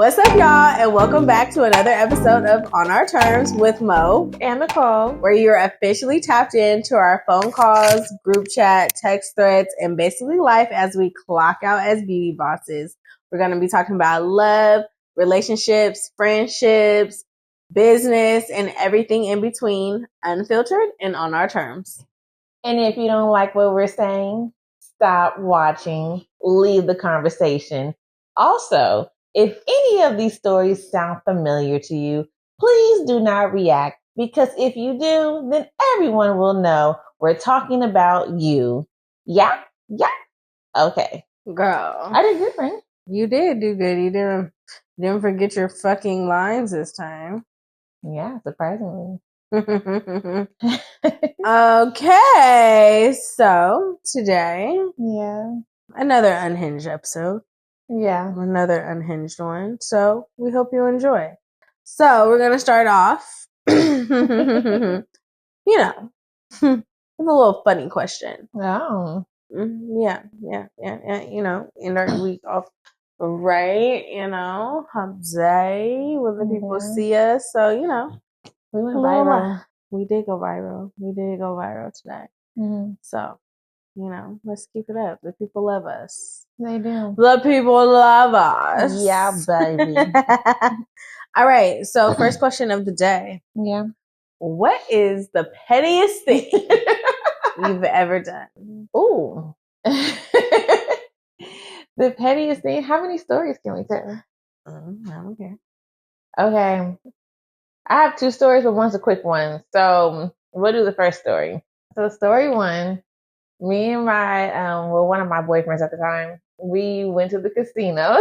What's up, y'all, and welcome back to another episode of On Our Terms with Mo and Nicole, where you're officially tapped into our phone calls, group chat, text threads, and basically life as we clock out as beauty bosses. We're going to be talking about love, relationships, friendships, business, and everything in between, unfiltered and on our terms. And if you don't like what we're saying, stop watching, leave the conversation. Also, if any of these stories sound familiar to you, please do not react, because if you do, then everyone will know we're talking about you. Yeah? Okay. Girl. I did good, friend. You did do good. You didn't forget your fucking lines this time. Yeah, surprisingly. Okay, so today, another unhinged episode. Yeah. Another unhinged one. So we hope you enjoy. So we're going to start off, with a little funny question. Oh. Yeah. End our week off right, hump day, when the people see us. So, we went viral. We did go viral. We did go viral today. Mm-hmm. So, let's keep it up. The people love us. They do. The people love us. Yeah, baby. All right. So first question of the day. Yeah. What is the pettiest thing you've ever done? Ooh. The pettiest thing? How many stories can we tell? I don't care. Okay. I have two stories, but one's a quick one. So we'll do the first story. So story one, me and one of my boyfriends at the time, we went to the casino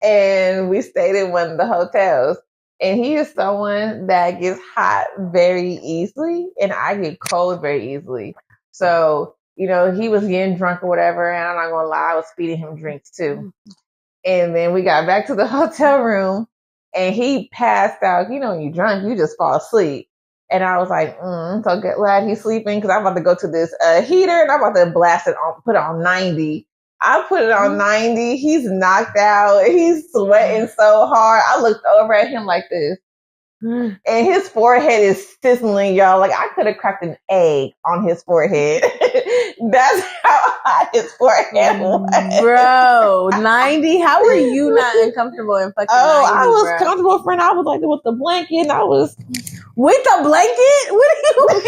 and we stayed in one of the hotels. And he is someone that gets hot very easily, and I get cold very easily. So, he was getting drunk or whatever, and I'm not going to lie, I was feeding him drinks too. And then we got back to the hotel room, and he passed out. When you're drunk, you just fall asleep. And I was like, so glad he's sleeping, because I'm about to go to this heater, and I'm about to blast it on, put it on 90. I put it on 90. He's knocked out. He's sweating so hard. I looked over at him like this. And his forehead is sizzling, y'all. Like, I could have cracked an egg on his forehead. That's how hot his forehead was. Bro, 90? How were you not uncomfortable in fucking 90, I was bro? comfortable, friend. I was like with the blanket, and I was... With the blanket? What do you mean?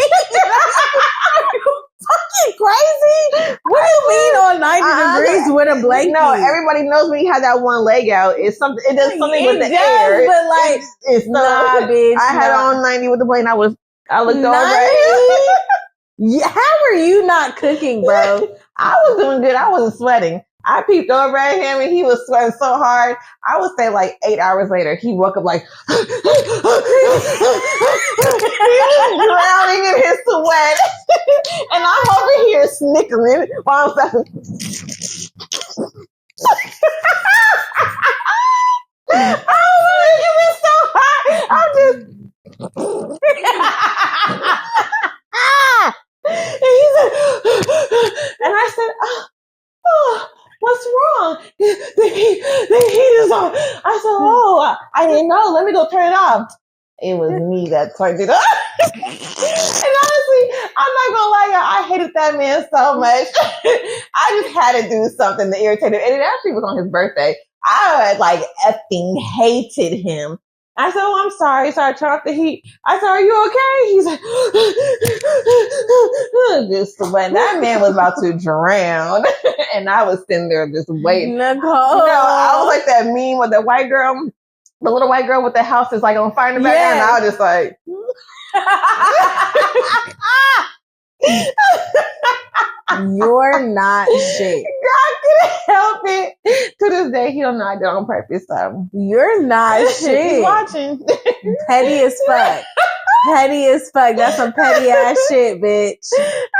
Are you fucking crazy? What do you mean on 90 degrees with a blanket? No, everybody knows when you have that one leg out, it does something with the air. But like, it's nah, bitch. I had on 90 with the blanket. I looked over. Yeah, how were you not cooking, bro? I was doing good. I wasn't sweating. I peeped over at him, and he was sweating so hard. I would say like 8 hours later, he woke up like, he was drowning in his sweat. And I'm over here snickering while I'm saying, it was so hot. I'm just, and he said, and I said, oh, what's wrong? The heat is on. I said, oh, I didn't know. Let me go turn it off. It was me that turned it off. And honestly, I'm not gonna lie, y'all, I hated that man so much. I just had to do something to irritate him. And it actually was on his birthday. I effing hated him. I said, oh, I'm sorry. So I turned off the heat. I said, are you okay? He's like, just sweating. That man was about to drown. And I was sitting there just waiting. Nicole. I was like that meme with the white girl, the little white girl with the house is like on fire in the background. And I was just like, you're not shit. God couldn't help it. To this day, he don't know I did it on purpose. So you're not shit. He's watching. Petty as fuck. Petty as fuck. That's some petty ass shit, bitch.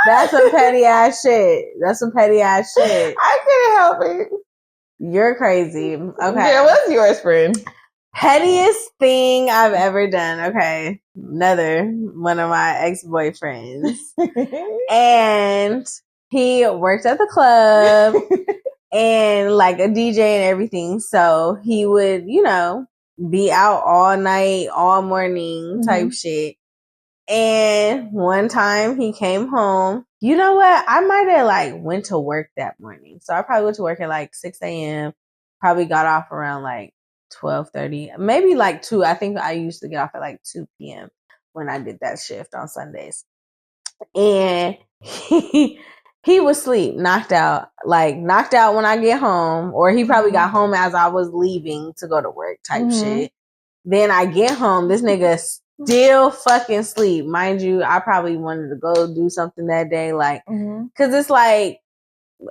That's some petty ass shit. That's some petty ass shit. I couldn't help it. You're crazy. Okay. Yeah, what's yours, friend? Pettiest thing I've ever done. Okay. Another one of my ex-boyfriends. And he worked at the club. and like a DJ and everything. So he would, you know, be out all night, all morning type shit. And one time he came home. You know what? I might have like went to work that morning. So I probably went to work at like 6 a.m. Probably got off around like 12:30, maybe like 2. I think I used to get off at like 2 p.m. when I did that shift on Sundays. And he was asleep, knocked out when I get home, or he probably got home as I was leaving to go to work type shit. Then I get home, this nigga still fucking sleep. Mind you, I probably wanted to go do something that day, like, cause it's like,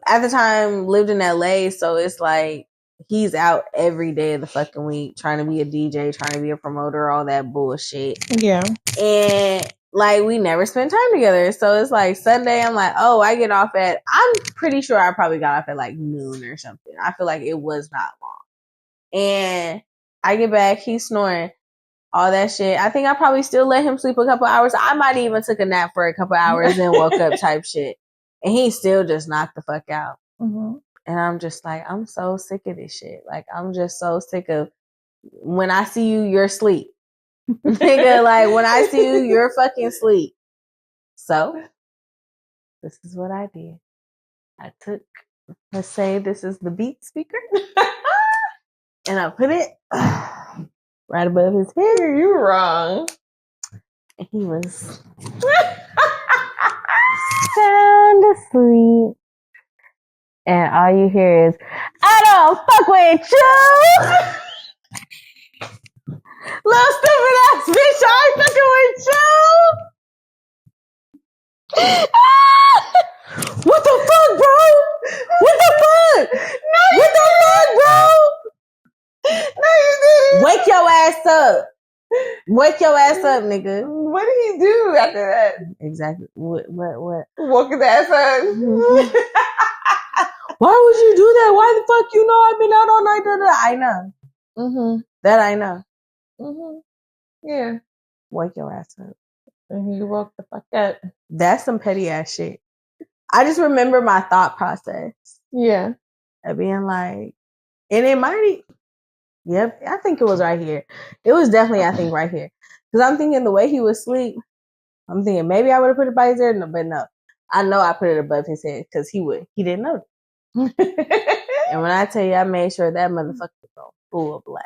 at the time lived in LA, so it's like, he's out every day of the fucking week trying to be a DJ, trying to be a promoter, all that bullshit. Yeah. And like, we never spent time together. So it's like Sunday, I'm like, oh, I get off at, I'm pretty sure I probably got off at like noon or something. I feel like it was not long. And I get back, he's snoring, all that shit. I think I probably still let him sleep a couple hours. I might even took a nap for a couple hours and woke up type shit. And he still just knocked the fuck out. And I'm just like, I'm so sick of this shit. Like, I'm just so sick of when I see you, you're asleep. Nigga, like, when I see you, you're fucking asleep. So, this is what I did. I took, let's say this is the beat speaker, and I put it right above his head. You wrong. And he was sound asleep. And all you hear is, I don't fuck with you! Little stupid ass bitch, I ain't fucking with you! What the fuck, bro? What the fuck? No, what the fuck, bro? No, you didn't. Wake your ass up. Wake your ass up, nigga. What did he do after that? Exactly. What? Woke his ass up. Why would you do that? Why the fuck you know I've been out all night? I know. That I know. Yeah. Wake your ass up. And he woke the fuck up. That's some petty ass shit. I just remember my thought process. Yeah. Of being like, and it might, yep, I think it was right here. It was definitely, I think, right here. Because I'm thinking the way he was asleep, I'm thinking maybe I would have put it by his ear, but no. I know I put it above his head because he didn't know. And when I tell you, I made sure that motherfucker was on full blast.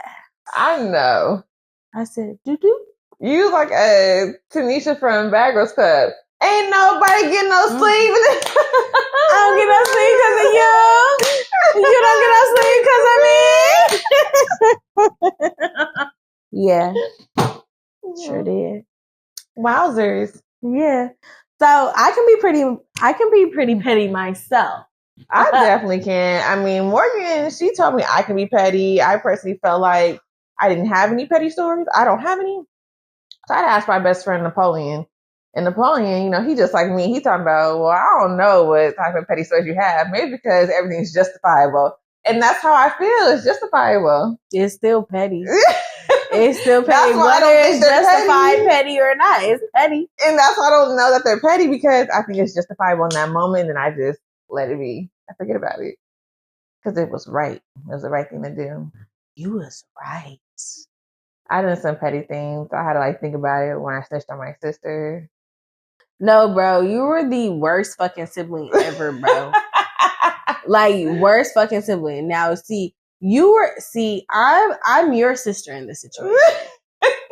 I know. I said, doo-doo. You like Tanisha from Bad Girls Club. Ain't nobody getting no sleep. I don't get no sleep because of you. You don't get no sleep because of me. Yeah. Sure did. Wowzers. Yeah. So I can be pretty petty myself. I definitely can. I mean, Morgan, she told me I can be petty. I personally felt like I didn't have any petty stories. I don't have any. So I'd ask my best friend Napoleon. And Napoleon, you know, he just like me. He talking about, well, I don't know what type of petty stories you have. Maybe because everything's justifiable. And that's how I feel. It's justifiable. It's still petty. It's still petty. Whether it's justified petty or not, it's petty. And that's why I don't know that they're petty, because I think it's justifiable in that moment, and I just let it be. I forget about it. Because it was right. It was the right thing to do. You was right. I done some petty things. I had to like think about it when I snitched on my sister. No, bro, you were the worst fucking sibling ever, bro. Like, worst fucking sibling. Now, I'm your sister in this situation.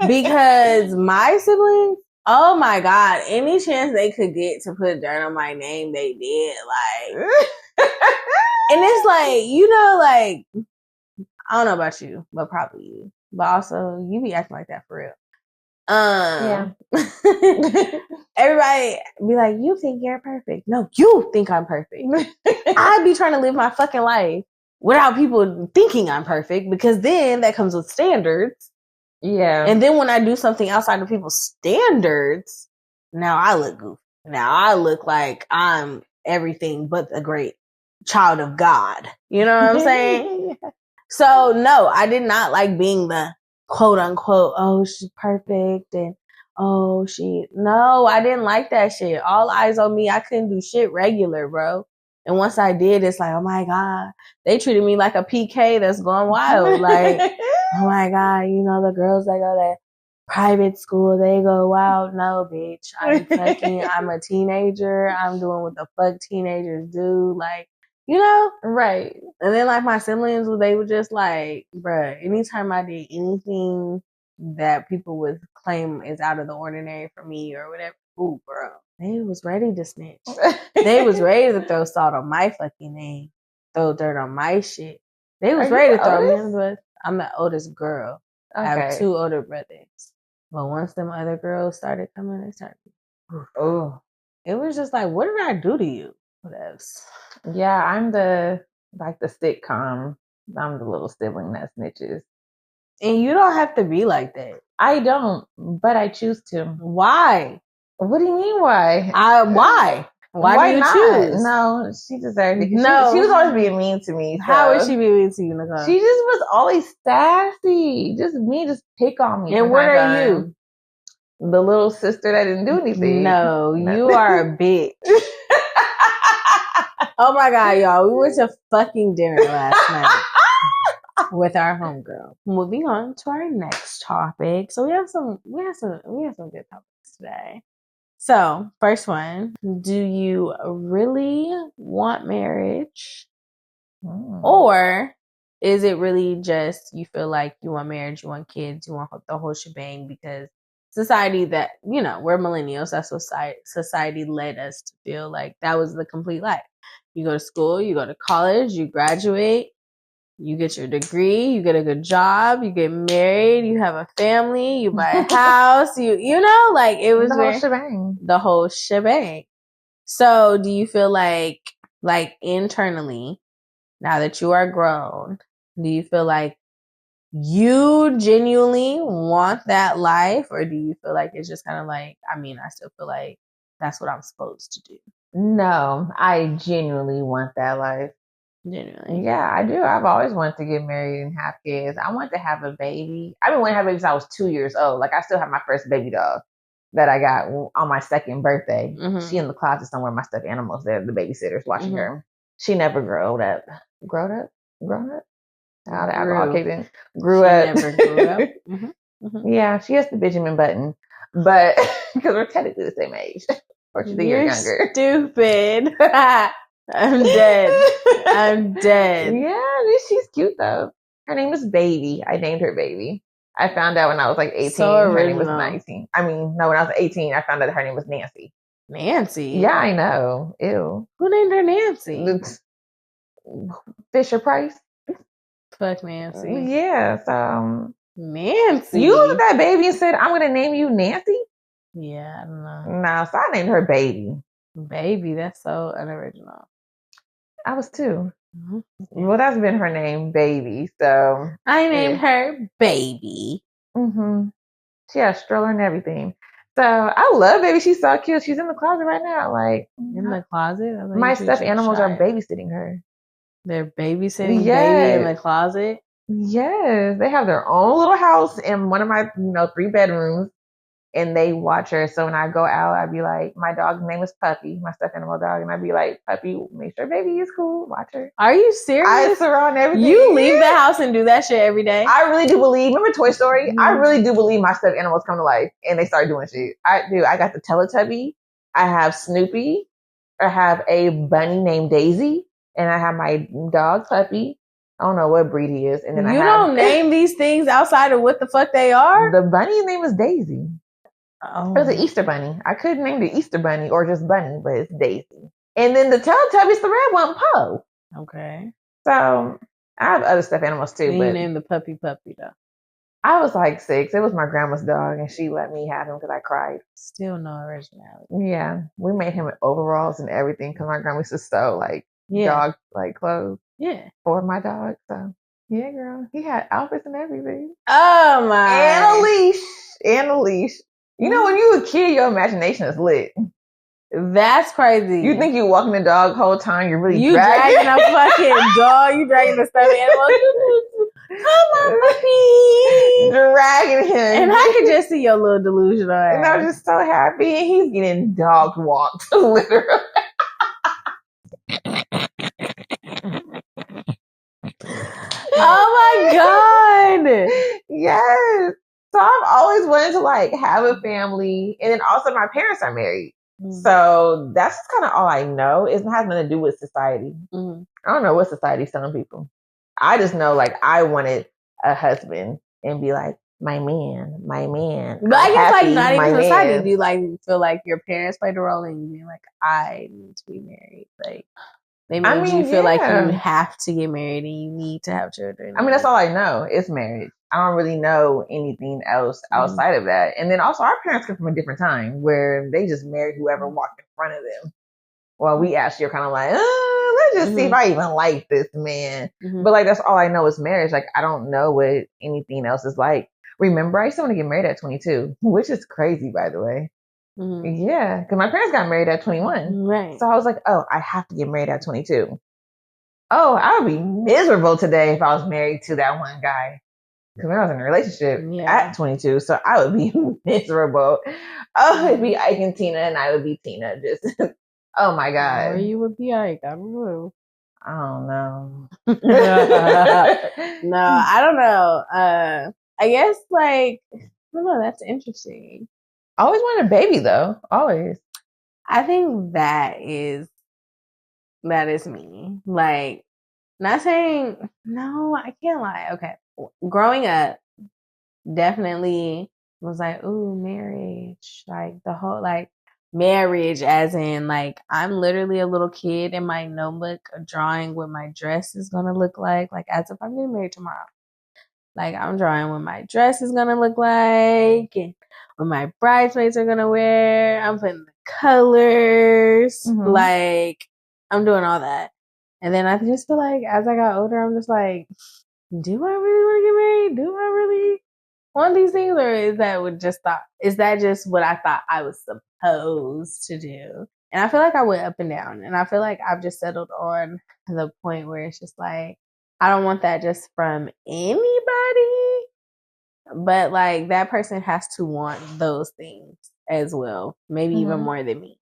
Because my siblings, oh my God, any chance they could get to put dirt on my name, they did. Like, and it's like, you know, like, I don't know about you, but probably you. But also, you be acting like that for real. Yeah. Everybody be like, you think you're perfect. No, you think I'm perfect. I be trying to live my fucking life without people thinking I'm perfect, because then that comes with standards. Yeah. And then when I do something outside of people's standards, now I look goofy. Now I look like I'm everything but a great child of God. You know what I'm saying? So no, I did not like being the quote unquote, oh, she's perfect, and oh, no, I didn't like that shit. All eyes on me. I couldn't do shit regular, bro. And once I did, it's like, oh my God, they treated me like a PK that's going wild. Like, oh my God, you know, the girls that go to private school, they go wild. No, bitch, I'm a teenager. I'm doing what the fuck teenagers do. Like, you know? Right. And then like my siblings, they were just like, bruh, anytime I did anything that people would claim is out of the ordinary for me or whatever, ooh, bro, they was ready to snitch. They was ready to throw salt on my fucking name, throw dirt on my shit. They was ready to throw me under the bus. I'm the oldest girl. Okay. I have 2 older brothers. But once them other girls started coming, they started. Oh, it was just like, what did I do to you? What else? Yeah, I'm the sitcom. I'm the little sibling that snitches. And you don't have to be like that. I don't, but I choose to. Why? What do you mean why? Why? Why do you choose? No, she deserved it. No. She was always being mean to me. So. How would she be mean to you, Nicole? She just was always sassy. Just pick on me. And what are you? The little sister that didn't do anything. No, you are a bitch. Oh my God, y'all. We went to fucking dinner last night with our homegirl. Moving on to our next topic. So we have some good topics today. So, first one, do you really want marriage? Or is it really just you feel like you want marriage, you want kids, you want the whole shebang because society that, you know, we're millennials, that's what society led us to feel like that was the complete life. You go to school, you go to college, you graduate, you get your degree, you get a good job, you get married, you have a family, you buy a house, you know, like it was the whole shebang. So do you feel like internally, now that you are grown, do you feel like you genuinely want that life, or do you feel like it's just kind of like, I mean, I still feel like that's what I'm supposed to do? No, I genuinely want that life. Genuinely. Yeah, I do. I've always wanted to get married and have kids. I want to have a baby. I've been wanting to have a baby since I was 2 years old. Like, I still have my first baby dog that I got on my second birthday. Mm-hmm. She in the closet somewhere. My stuffed animals there. The babysitter's watching her. She never grown up. Grown up? How the alcohol kicked in. Grew up. Never grew up. Mm-hmm. Mm-hmm. Yeah, she has the Benjamin Button. But, because we're technically the same age. Or she's a year younger. Stupid. I'm dead. Yeah, she's cute though. Her name is Baby. I named her Baby. I found out when I was like 18. So her name was 19. I mean, no, when I was 18, I found out her name was Nancy. Nancy? Yeah, I know. Ew. Who named her Nancy? Fisher Price. Fuck Nancy. Yeah, so. Nancy? You looked at that baby and said, I'm going to name you Nancy? Yeah, I don't know. No, so I named her Baby. Baby, that's so unoriginal. I was 2. Mm-hmm. Well, that's been her name, Baby. So I named her Baby. Mm-hmm. She has a stroller and everything. So I love Baby. She's so cute. She's in the closet right now. Like in the closet. My stuffed animals are babysitting her. They're babysitting Baby in the closet. Yes, they have their own little house in one of my 3 bedrooms. And they watch her. So when I go out, I'd be like, my dog's name is Puppy, my stuffed animal dog. And I'd be like, Puppy, make sure Baby is cool. Watch her. Are you serious? I surround everything. You leave the house and do that shit every day? I really do believe. Remember Toy Story? Mm-hmm. I really do believe my stuffed animals come to life and they start doing shit. I do. I got the Teletubby. I have Snoopy. I have a bunny named Daisy. And I have my dog Puppy. I don't know what breed he is. And then you don't name these things outside of what the fuck they are? The bunny's name is Daisy. Oh. It was an Easter bunny. I could name the Easter bunny or just bunny, but it's Daisy. And then the Teletubbies, the red one, Poe. Okay. So I have other stuffed animals too. You named the puppy though. I was like 6. It was my grandma's dog, and she let me have him because I cried. Still no originality. Yeah, we made him in overalls and everything because my grandma used to sew dog clothes. Yeah, for my dog. So yeah, girl, he had outfits and everything. Oh my! And a leash. You know, when you're a kid, your imagination is lit. That's crazy. You think you're walking the dog the whole time, you're really dragging a fucking dog. You dragging the stuffed animal. Come on, puppy. Dragging him. And I could just see your little delusional ass. And I was just so happy. And he's getting dog walked, literally. Oh my God. Yes. So I've always wanted to like have a family. And then also my parents are married. So that's kind of all I know. It has nothing to do with society. I don't know what society's telling people. I just know like I wanted a husband and be like, my man. But I guess happy, like not even society. man. Do you like feel like your parents played a role in you being like, I need to be married? Like they made you feel like you have to get married and you need to have children. I mean, that's all I know is marriage. I don't really know anything else outside of that. And then also our parents come from a different time where they just married whoever walked in front of them. Well, we actually are kind of like, let's just see if I even like this man. But like, that's all I know is marriage. Like, I don't know what anything else is like. Remember, I used to want to get married at 22, which is crazy, by the way. Yeah, because my parents got married at 21. Right. So I was like, oh, I have to get married at 22. Oh, I would be miserable today if I was married to that one guy. Because I was in a relationship at 22, so I would be miserable. Oh, it'd be Ike and Tina, and I would be Tina. Just, oh my God. Or you would be Ike. I don't know. I don't know. No, I don't know. I guess like, I don't know. That's interesting. I always wanted a baby though. Always. I think that is me. Like, not saying, no, I can't lie. Okay. Growing up, definitely was like, ooh, marriage. Like, the whole, like, marriage as in, like, I'm literally a little kid in my notebook drawing what my dress is going to look like as if I'm getting married tomorrow. Like, I'm drawing what my dress is going to look like and what my bridesmaids are going to wear. I'm putting the colors. Like, I'm doing all that. And then I just feel like as I got older, I'm just like, do I really want to get married? Do I really want these things? Or is that just what I thought I was supposed to do? And I feel like I went up and down. And I feel like I've just settled on the point where it's just like, I don't want that just from anybody. But like that person has to want those things as well. Maybe even more than me.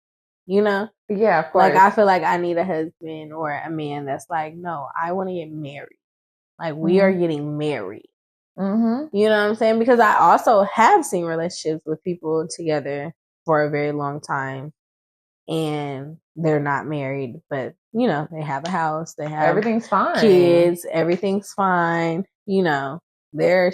You know? Yeah, of course. Like I feel like I need a husband or a man that's like, no, I want to get married. Like we are getting married. You know what I'm saying? Because I also have seen relationships with people together for a very long time and they're not married, but you know, they have a house, they have everything's fine. Kids, everything's fine. You know, they're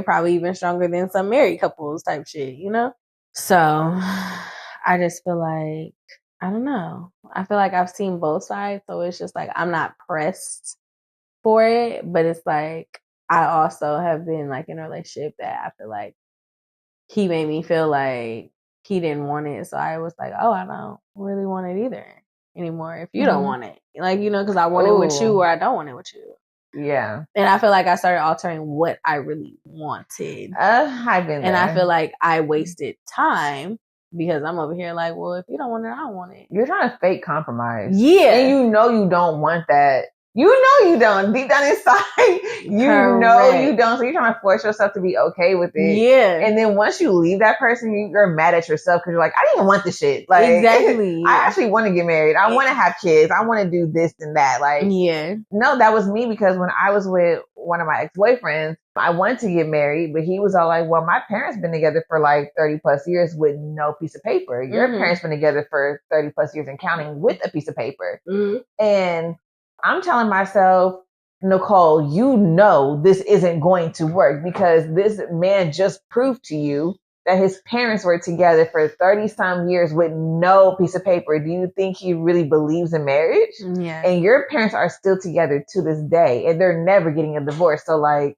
probably even stronger than some married couples type shit, you know? So I just feel like, I don't know. I feel like I've seen both sides. So it's just like, I'm not pressed for it, but it's like, I also have been like in a relationship that I feel like he made me feel like he didn't want it. So I was like, oh, I don't really want it either anymore. If you don't want it, like, you know, because I want it with you or I don't want it with you. Yeah. And I feel like I started altering what I really wanted. I've been there. And I feel like I wasted time because I'm over here like, well, if you don't want it, I don't want it. You're trying to fake compromise. Yeah. And you know you don't want that. You know you don't. Deep down inside, you know you don't. So you're trying to force yourself to be okay with it. Yeah. And then once you leave that person, you're mad at yourself because you're like, I didn't even want this shit. Like, exactly. I actually want to get married. I want to have kids. I want to do this and that. Like, no, that was me because when I was with one of my ex-boyfriends, I wanted to get married, but he was all like, well, my parents been together for like 30 plus years with no piece of paper. Your parents been together for 30 plus years and counting with a piece of paper. And I'm telling myself, Nicole, you know this isn't going to work because this man just proved to you that his parents were together for 30 some years with no piece of paper. Do you think he really believes in marriage? Yeah. And your parents are still together to this day and they're never getting a divorce. So like,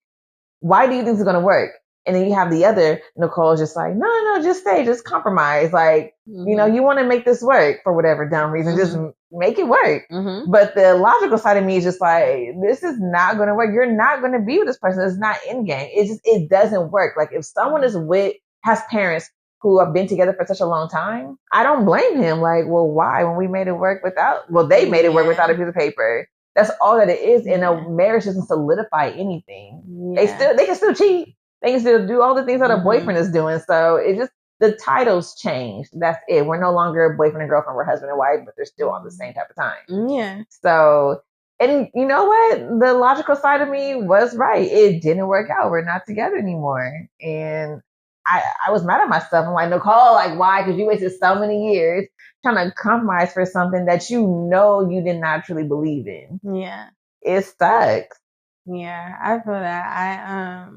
why do you think it's going to work? And then you have the other Nicole just like, no, just stay, just compromise. Like, you know, you want to make this work for whatever dumb reason, just make it work. But the logical side of me is just like, this is not going to work. You're not going to be with this person. It's not in game. It doesn't work. Like if someone has parents who have been together for such a long time, I don't blame him. Like, well, why? When we made it work they made it work without a piece of paper. That's all that it is. And a marriage doesn't solidify anything. They can still cheat. They can still do all the things that a boyfriend is doing. So it just, the titles changed. That's it. We're no longer boyfriend and girlfriend. We're husband and wife, but they're still on the same type of time. Yeah. So And you know what? The logical side of me was right. It didn't work out. We're not together anymore. And I was mad at myself. I'm like, Nicole, like, why? Because you wasted so many years trying to compromise for something that you know you did not truly believe in. Yeah. It sucks. Yeah, I feel that.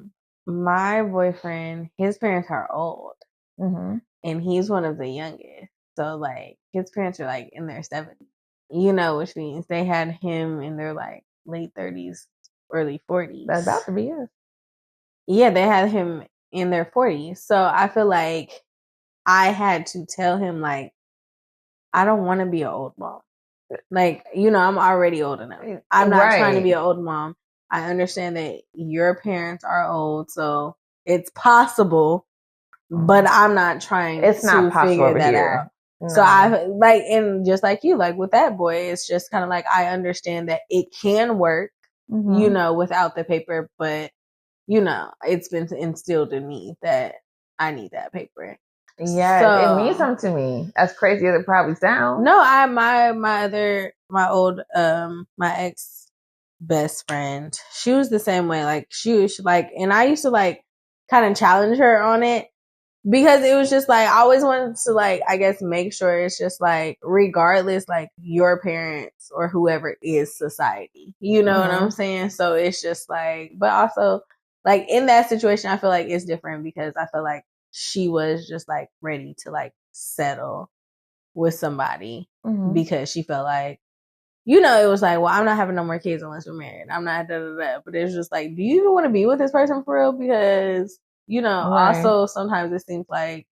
My boyfriend, his parents are old, and he's one of the youngest. So like, his parents are like in their 70s. You know, which means they had him in their like late 30s, early 40s. That's about to be us. Yeah, they had him in their 40s. So I feel like I had to tell him like, I don't want to be an old mom. Like, you know, I'm already old enough. I'm not trying to be an old mom. I understand that your parents are old, so it's possible, but I'm not trying It's to not possible figure that here. out. No. So I like, and just like you, like with that boy, it's just kind of like, I understand that it can work, you know, without the paper, but you know, it's been instilled in me that I need that paper. Yeah, so, it means something to me. As crazy as it probably sounds. No, my ex best friend, she was the same way. Like she was like, and I used to like kind of challenge her on it because it was just like, I always wanted to like, I guess make sure it's just like, regardless, like your parents or whoever is society, you know what I'm saying? So it's just like, but also like in that situation, I feel like it's different because I feel like she was just like ready to like settle with somebody because she felt like, you know, it was like, well, I'm not having no more kids unless we're married. I'm not da da da. But it's just like, do you even want to be with this person for real? Because, you know, also sometimes it seems like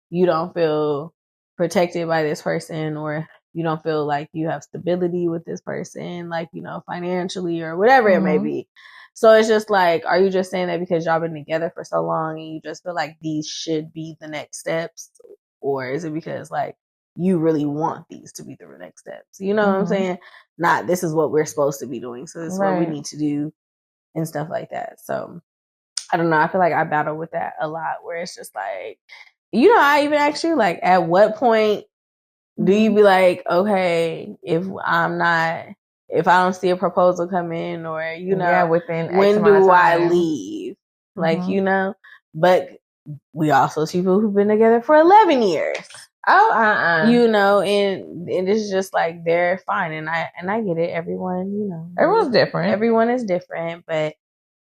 you don't feel protected by this person, or you don't feel like you have stability with this person, like, you know, financially or whatever it may be. So it's just like, are you just saying that because y'all been together for so long and you just feel like these should be the next steps? Or is it because like you really want these to be the next steps? You know what I'm saying? Not, this is what we're supposed to be doing, so this is what we need to do and stuff like that. So I don't know. I feel like I battle with that a lot, where it's just like, you know, I even asked you, like, at what point do you be like, okay, if I don't see a proposal come in, or, you know, within when do I leave? Like, you know, but we also see people who've been together for 11 years. You know, and it's just like, they're fine. And I get it. Everyone, you know, everyone's different. Everyone is different. But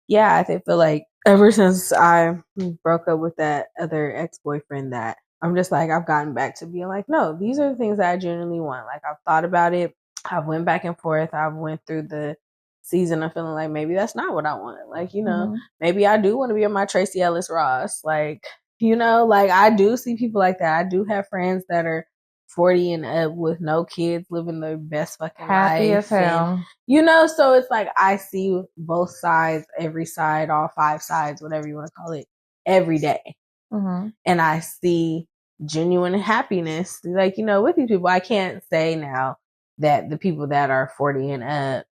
yeah, I feel like ever since I broke up with that other ex-boyfriend, that I'm just like, I've gotten back to being like, no, these are the things that I genuinely want. Like, I've thought about it. I've went back and forth. I've went through the season of feeling like maybe that's not what I want. Like, you know, maybe I do want to be on my Tracy Ellis Ross. Like, you know, like I do see people like that. I do have friends that are 40 and up with no kids, living their best fucking happy life. As hell. And, you know, so it's like, I see both sides, every side, all 5 sides, whatever you want to call it, every day. And I see genuine happiness, like, you know, with these people. I can't say now that the people that are 40 and up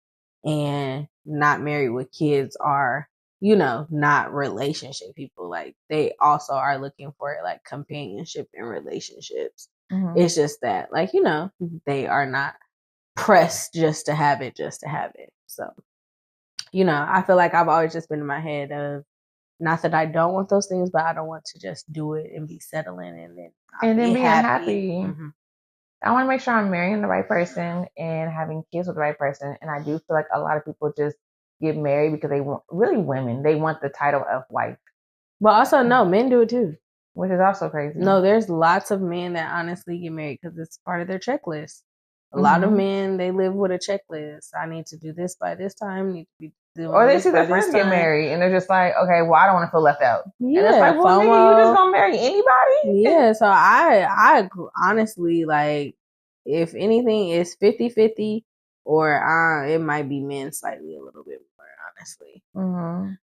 and not married with kids are, you know, not relationship people. Like, they also are looking for like companionship in relationships. It's just that, like, you know, they are not pressed just to have it. So, you know, I feel like I've always just been in my head of, not that I don't want those things, but I don't want to just do it and be settling and then be unhappy. I want to make sure I'm marrying the right person and having kids with the right person. And I do feel like a lot of people just get married because they want, really women, they want the title of wife. But also, no, men do it too. Which is also crazy. No, there's lots of men that honestly get married because it's part of their checklist. A lot of men, they live with a checklist. I need to do this by this time. Need to be doing or they see their friends get married and they're just like, okay, well, I don't want to feel left out. Yeah, and it's like, well, nigga, you just gonna marry anybody? Yeah, so I honestly, like, if anything, it's 50-50, or it might be men slightly a little bit more, honestly.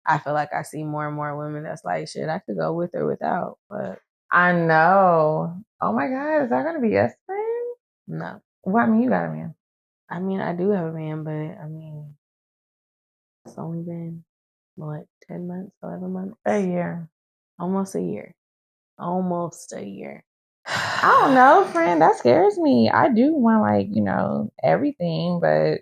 I feel like I see more and more women that's like, shit, I could go with or without, but I know. Oh my God, is that gonna be us, friend? No. Well, I mean, you got a man. I mean, I do have a man, but I mean, it's only been, what, 10 months, 11 months? A year. Almost a year. I don't know, friend. That scares me. I do want, like, you know, everything, but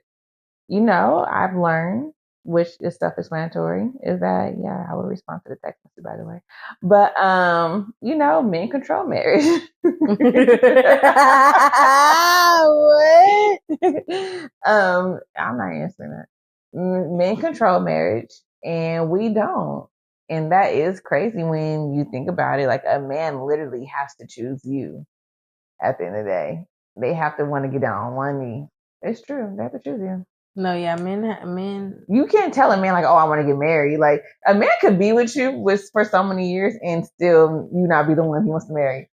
I've learned, which is self-explanatory, is that I would respond to the text message, by the way. But men control marriage. What? I'm not answering that. Men control marriage, and we don't. And that is crazy when you think about it. Like, a man literally has to choose you at the end of the day. They have to want to get down on one knee. It's true. They have to choose you. No, yeah, men. You can't tell a man like, oh, I want to get married. Like, a man could be with you for so many years and still you not be the one he wants to marry.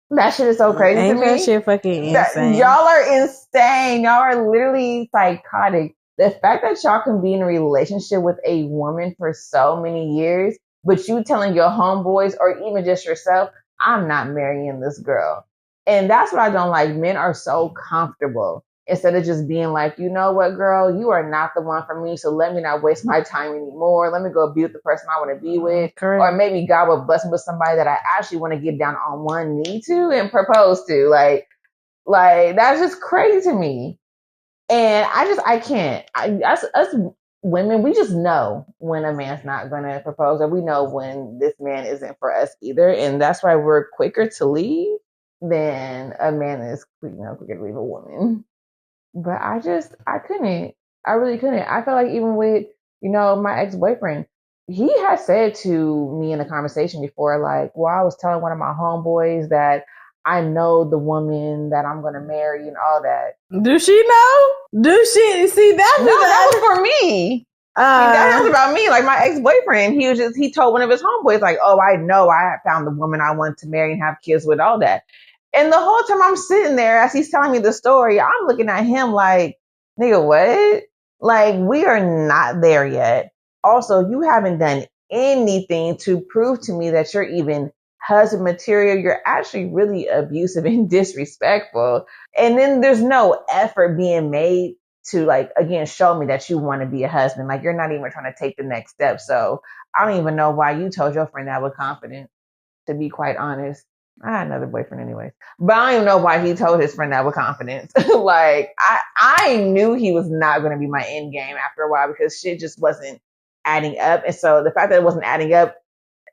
That shit is so crazy Ain't to me. That shit fucking insane. Y'all are insane. Y'all are literally psychotic. The fact that y'all can be in a relationship with a woman for so many years, but you telling your homeboys or even just yourself, I'm not marrying this girl. And that's what I don't like. Men are so comfortable instead of just being like, you know what, girl, you are not the one for me. So let me not waste my time anymore. Let me go be with the person I want to be with. Correct. Or maybe God will bless me with somebody that I actually want to get down on one knee to and propose to. Like that's just crazy to me. And I can't. Us women, we just know when a man's not going to propose, or we know when this man isn't for us either. And that's why we're quicker to leave than a man is, quicker to leave a woman. But I couldn't. I really couldn't. I feel like even with, my ex-boyfriend, he had said to me in a conversation before, like, well, I was telling one of my homeboys that I know the woman that I'm going to marry and all that. Do she know? Do she? See, that was for me. That was about me. Like, my ex-boyfriend, he told one of his homeboys, like, oh, I know I found the woman I want to marry and have kids with, all that. And the whole time I'm sitting there, as he's telling me the story, I'm looking at him like, nigga, what? Like, we are not there yet. Also, you haven't done anything to prove to me that you're even husband material. You're actually really abusive and disrespectful. And then there's no effort being made to, like, again, show me that you want to be a husband. Like, you're not even trying to take the next step. So I don't even know why you told your friend that with confidence, to be quite honest. I had another boyfriend anyways, but I don't even know why he told his friend that with confidence. Like, I knew he was not going to be my end game after a while, because shit just wasn't adding up. And so the fact that it wasn't adding up,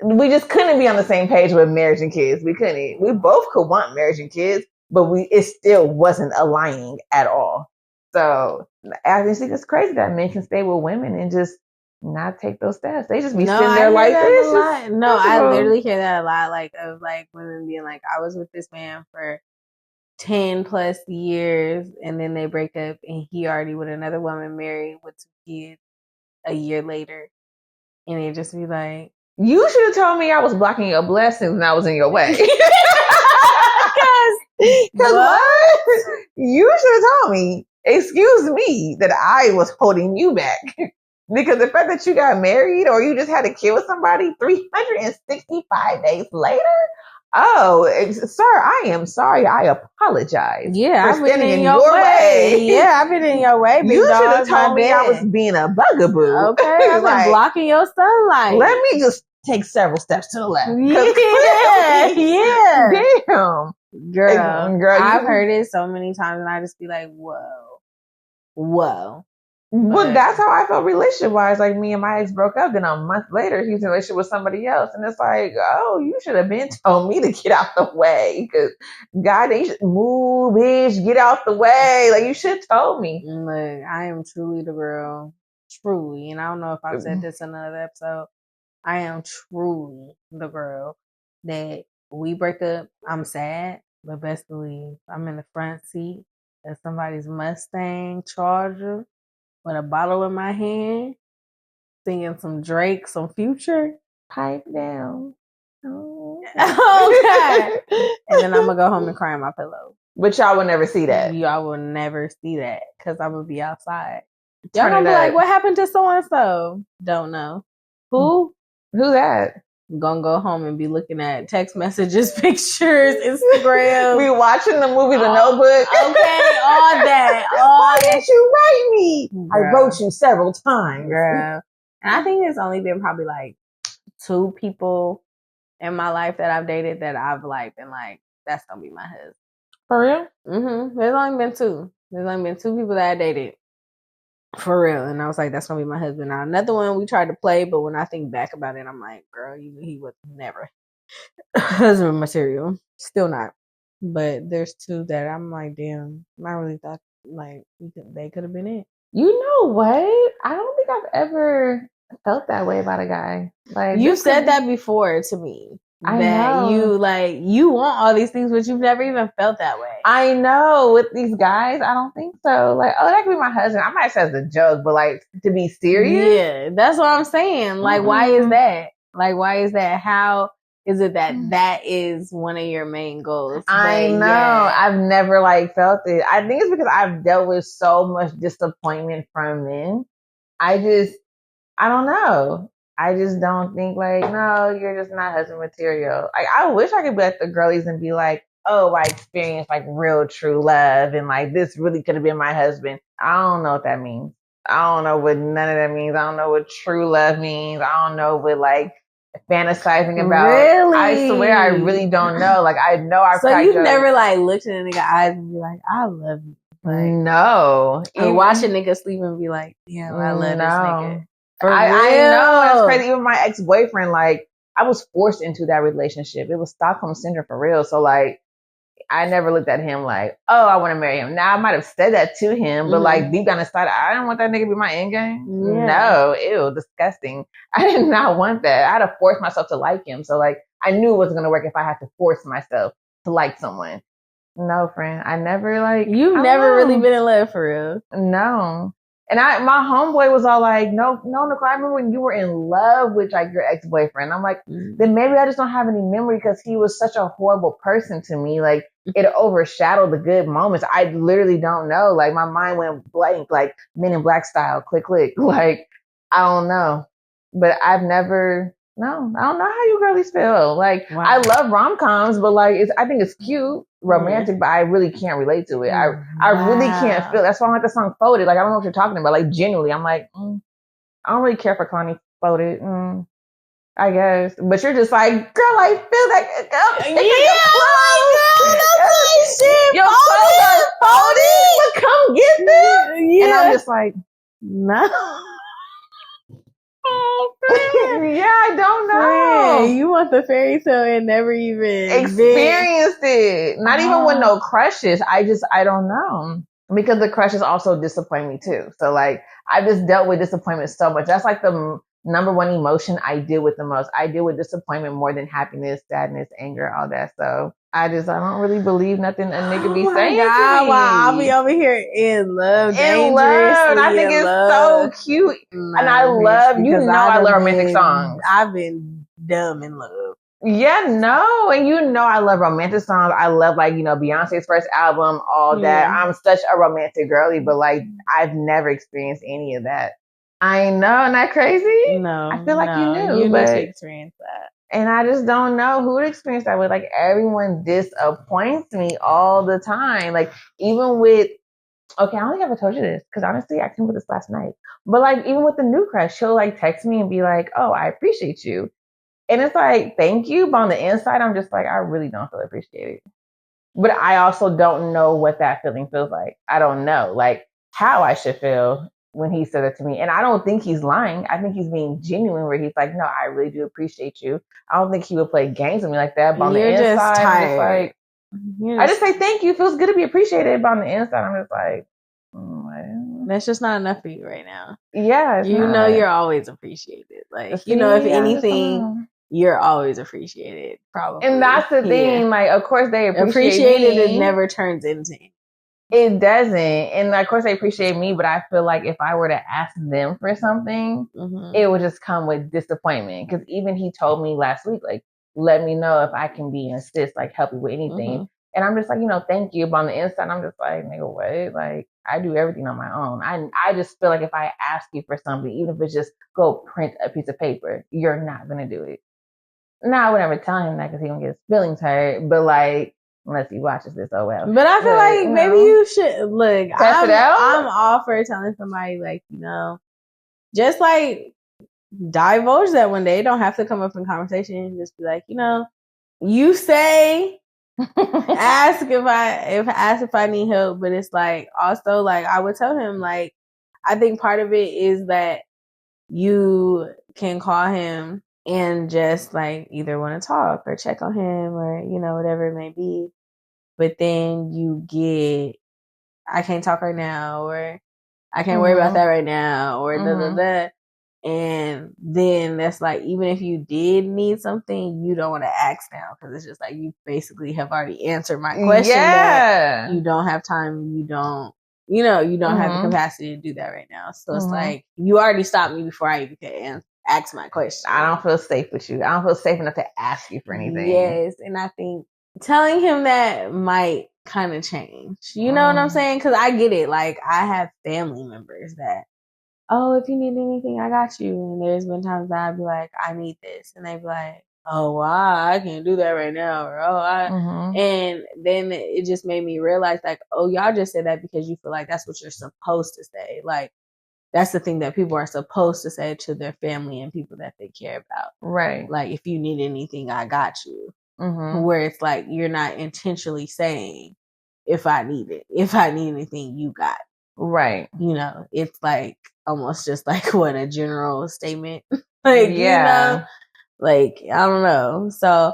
we just couldn't be on the same page with marriage and kids. We couldn't. We both could want marriage and kids, but it still wasn't aligning at all. So I just think it's crazy that men can stay with women and just not take those steps. They just be sitting there like this. No, I literally hear that a lot. Like, of like women being like, I was with this man for 10 plus years, and then they break up, and he already with another woman, married with 2 kids a year later, and they just be like, you should have told me I was blocking your blessings and I was in your way. Because what? You should have told me, excuse me, that I was holding you back. Because the fact that you got married or you just had a kid with somebody 365 days later, sir, I am sorry. I apologize. Yeah, for I've been standing in your way. Yeah, I've been in your way. You should have told me I was being a bugaboo. Okay, I've been blocking your sunlight. Let me just take several steps to the left. Yeah. Damn. Girl, I've heard it so many times, and I just be like, whoa. But that's how I felt relationship wise. Like, me and my ex broke up, then a month later he was in a relationship with somebody else, and it's like, oh, you should have been told me to get out the way, because God, they should move, bitch, get out the way. Like, you should have told me. Look, I am truly the girl, truly, and I don't know if I've said this in another episode. I am truly the girl that we break up, I'm sad, but best believe I'm in the front seat of somebody's Mustang Charger with a bottle in my hand, singing some Drake, some Future. Pipe down. Oh, God. And then I'm going to go home and cry on my pillow. But y'all will never see that. Y'all will never see that, because I'm going to be outside. Y'all going to be like, what happened to so-and-so? Don't know. Who? Who that? Gonna go home and be looking at text messages, pictures, Instagram. We watching the movie The Notebook. Okay, all that. Why didn't you write me? Girl. I wrote you several times. Girl. And I think it's only been probably like 2 people in my life that I've dated that I've like been like, that's gonna be my husband. For real? Mm-hmm. There's only been 2. There's only been 2 people that I dated For real. And I was like, that's gonna be my husband. Now another one we tried to play, but when I think back about it, I'm like, girl, he was never husband material. Still not. But there's two that I'm like, damn, I really thought like they could have been it. You know what? I don't think I've ever felt that way about a guy. Like You said that before to me. I that know. you want all these things, but you've never even felt that way. I know. With these guys, I don't think so. Like, oh, that could be my husband. I might say as a joke, but like to be serious. Yeah, that's what I'm saying. Like, why is that? Like, why is that? How is it that that is one of your main goals? I know. Yeah. I've never like felt it. I think it's because I've dealt with so much disappointment from men. I don't know. I just don't think like, no, you're just not husband material. Like, I wish I could be like the girlies and be like, oh, I experienced like real true love and like this really could have been my husband. I don't know what that means. I don't know what none of that means. I don't know what true love means. I don't know what like fantasizing about. Really? I swear I really don't know. Like I know I. So you've never like looked in a nigga's eyes and be like, I love you. Like, no. Or watch a nigga sleep and be like, damn, I love this nigga. I know. That's crazy. Even my ex-boyfriend, like, I was forced into that relationship. It was Stockholm Syndrome for real. So, like, I never looked at him like, oh, I want to marry him. Now, I might have said that to him, but, like, deep down inside, I didn't want that nigga to be my end game. Yeah. No, ew, disgusting. I did not want that. I had to force myself to like him. So, like, I knew it wasn't going to work if I had to force myself to like someone. No, friend. I never, like... You've never really been in love for real. No. And my homeboy was all like, no, Nicole, I remember when you were in love with like your ex-boyfriend. I'm like, then maybe I just don't have any memory because he was such a horrible person to me. Like it overshadowed the good moments. I literally don't know. Like my mind went blank, like Men in Black style, click, click. Like, I don't know. But I've never, no, I don't know how you girlies feel. Like, wow. I love rom-coms, but like, I think it's cute. Romantic, but I really can't relate to it. I really can't feel. That's why I like the song "Folded." Like I don't know what you're talking about. Like genuinely, I'm like, I don't really care for Connie Folded. I guess, but you're just like, girl, I feel that. Girl, yeah, your clothes are folded. But come get them. Yeah. And I'm just like, no. Oh, yeah, I don't know. Friend, you want the fairy tale and never even experienced it. Not even with no crushes. I don't know. Because the crushes also disappoint me too. So like, I just dealt with disappointment so much. That's like the number one emotion I deal with the most. I deal with disappointment more than happiness, sadness, anger, all that. So I don't really believe nothing a nigga be saying to me. Wow, I'll be over here in love, in love, and I think it's so cute. And I love, you know, I love romantic songs. I've been dumb in love. Yeah, no, and you know I love romantic songs. I love like, you know, Beyonce's first album, all that. I'm such a romantic girly, but like I've never experienced any of that. I know, not crazy? No. I feel like you knew. You need to experience that. And I just don't know who would experience that with. Like everyone disappoints me all the time. Like even with, okay, I don't think I've ever told you this because honestly, I came with this last night. But like even with the new crush, she'll like text me and be like, oh, I appreciate you. And it's like, thank you. But on the inside, I'm just like, I really don't feel appreciated. But I also don't know what that feeling feels like. I don't know like how I should feel when he said it to me. And I don't think he's lying. I think he's being genuine where he's like, no, I really do appreciate you. I don't think he would play games with me like that. But on the inside, I'm just like, I just say thank you. It feels good to be appreciated. But on the inside, I'm just like, that's just not enough for you right now. Yeah. You know you're always appreciated. Like, you know, if anything, you're always appreciated, probably. And that's the thing. Like, of course, they appreciate me. It never turns into anything. It doesn't. And of course they appreciate me, but I feel like if I were to ask them for something, it would just come with disappointment. Because even he told me last week, like, let me know if I can be an assist, like help you with anything. And I'm just like, you know, thank you. But on the inside, I'm just like, nigga, what? Like, I do everything on my own. I just feel like if I ask you for something, even if it's just go print a piece of paper, you're not going to do it. Now, I would never tell him that because he's going to get his feelings hurt. But like, unless he watches this, oh well. But I feel like maybe you should look. Test it out. I'm all for telling somebody like, you know, just like divulge that one day. They don't have to come up in conversation. Just be like, you know, you say ask if I need help, but it's like also like I would tell him like I think part of it is that you can call him and just like either want to talk or check on him or, you know, whatever it may be. But then you get, I can't talk right now, or I can't worry about that right now, or da da da. And then that's like, even if you did need something, you don't want to ask now because it's just like you basically have already answered my question that you don't have time, you don't have the capacity to do that right now. So it's like you already stopped me before I even could ask my question. I don't feel safe with you. I don't feel safe enough to ask you for anything. Yes, and I think telling him that might kind of change. You know what I'm saying? Because I get it. Like, I have family members that, oh, if you need anything, I got you. And there's been times that I'd be like, I need this. And they'd be like, oh, wow, I can't do that right now. Or, and then it just made me realize, like, oh, y'all just said that because you feel like that's what you're supposed to say. Like, that's the thing that people are supposed to say to their family and people that they care about. Right. Like, if you need anything, I got you. Where it's like, you're not intentionally saying, if I need it, if I need anything, you got it. Right. You know, it's like almost just like what a general statement. Like, you know, like, I don't know. So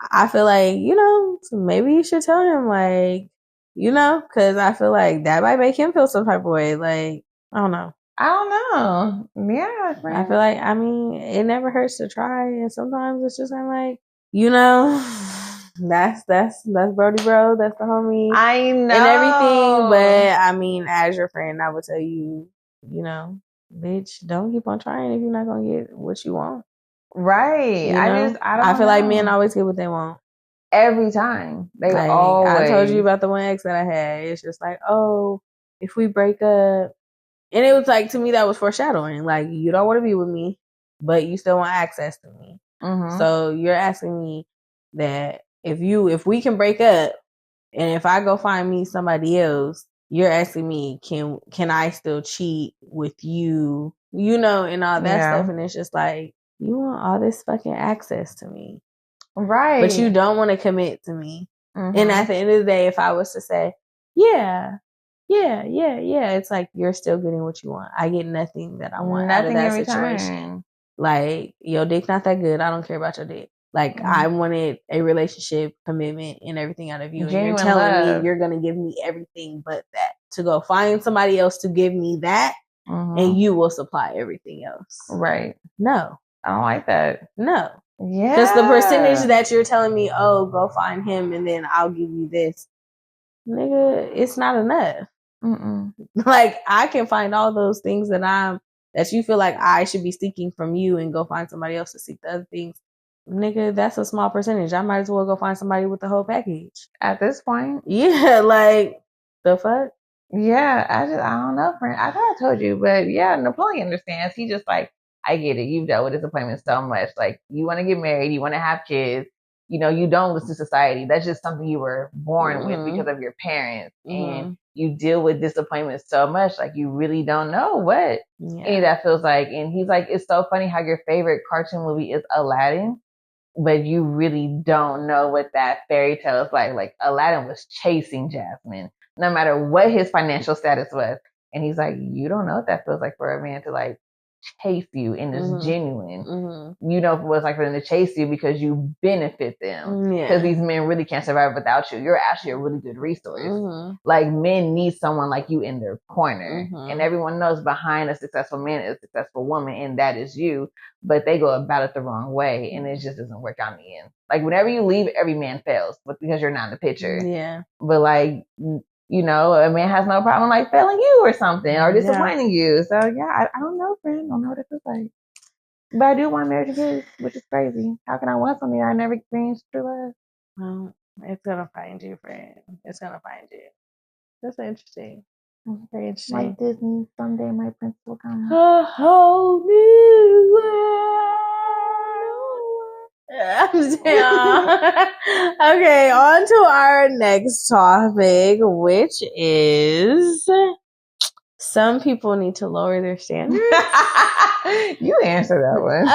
I feel like, you know, maybe you should tell him, like, you know, because I feel like that might make him feel some type of way. Like, I don't know. Yeah. Friend. I feel like, I mean, it never hurts to try. And sometimes it's just kind of like, you know, that's Brody bro. That's the homie. I know. And everything. But I mean, as your friend, I would tell you, you know, bitch, don't keep on trying if you're not going to get what you want. Right. You know? I feel like men always get what they want. Every time. They like, always. I told you about the one ex that I had. It's just like, oh, if we break up. And it was like, to me, that was foreshadowing. Like, you don't want to be with me, but you still want access to me. So you're asking me that if we can break up, and if I go find me somebody else, you're asking me, can I still cheat with you? You know, and all that stuff. And it's just like, you want all this fucking access to me. Right. But you don't want to commit to me. And at the end of the day, if I was to say, yeah, it's like, you're still getting what you want. I get nothing that I want out of that situation. Like, your dick not that good. I don't care about your dick. Like, I wanted a relationship, commitment, and everything out of you. Genuine and you're telling love. me you're going to give me everything but that. To go find somebody else to give me that, and you will supply everything else. Right. No. I don't like that. No. Yeah. Because the percentage that you're telling me, oh, go find him and then I'll give you this. Nigga, it's not enough. Like, I can find all those things that you feel like I should be seeking from you and go find somebody else to seek the other things. Nigga, that's a small percentage. I might as well go find somebody with the whole package. At this point. Yeah, like, the fuck? Yeah, I don't know, friend. I thought I told you, but yeah, Napoleon understands. He just like, I get it. You've dealt with disappointment so much. Like, you want to get married, you want to have kids. You know, you don't listen to society. That's just something you were born with because of your parents. And you deal with disappointment so much, like, you really don't know what any of that feels like. And he's like, it's so funny how your favorite cartoon movie is Aladdin, but you really don't know what that fairy tale is like. Like, Aladdin was chasing Jasmine, no matter what his financial status was. And he's like, you don't know what that feels like for a man to like chase you and it's genuine. You know what it's like for them to chase you because you benefit them. Because these men really can't survive without you. You're actually a really good resource. Like, men need someone like you in their corner. And everyone knows behind a successful man is a successful woman, and that is you. But they go about it the wrong way, and it just doesn't work out in the end. Like, whenever you leave, every man fails, but because you're not in the picture. Yeah. But like, you know, a man has no problem like failing you or something or disappointing you. So yeah, I don't know, friend. I don't know what it feels like. But I do want marriage and kids, which is crazy. How can I want something I never experienced true love? Well, it's gonna find you, friend. It's gonna find you. That's interesting. Very interesting. Like Disney, someday my prince will come. A whole new world. Okay, on to our next topic, which is some people need to lower their standards. You answer that one.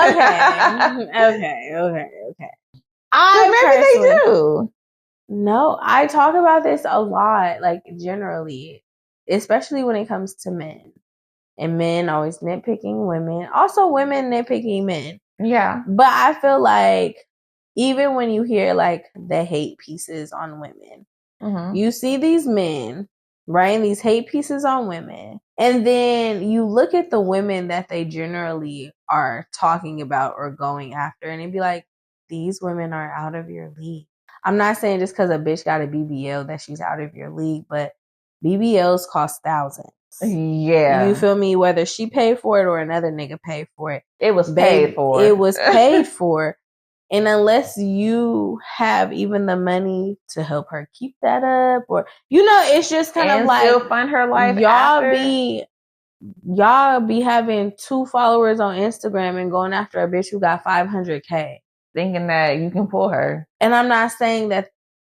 Okay. Maybe they do. No, I talk about this a lot, like, generally, especially when it comes to men. and men always nitpicking women. Also, women nitpicking men. Yeah. But I feel like even when you hear like the hate pieces on women, you see these men writing these hate pieces on women, and then you look at the women that they generally are talking about or going after, and it'd be like, these women are out of your league. I'm not saying just because a bitch got a BBL that she's out of your league, but BBLs cost thousands. Yeah. You feel me? Whether she paid for it or another nigga paid for it. It was paid for. It was paid for. And unless you have even the money to help her keep that up, or it's just kind of like still fund her life. Y'all be having 2 followers on Instagram and going after a bitch who got 500K, thinking that you can pull her. And I'm not saying that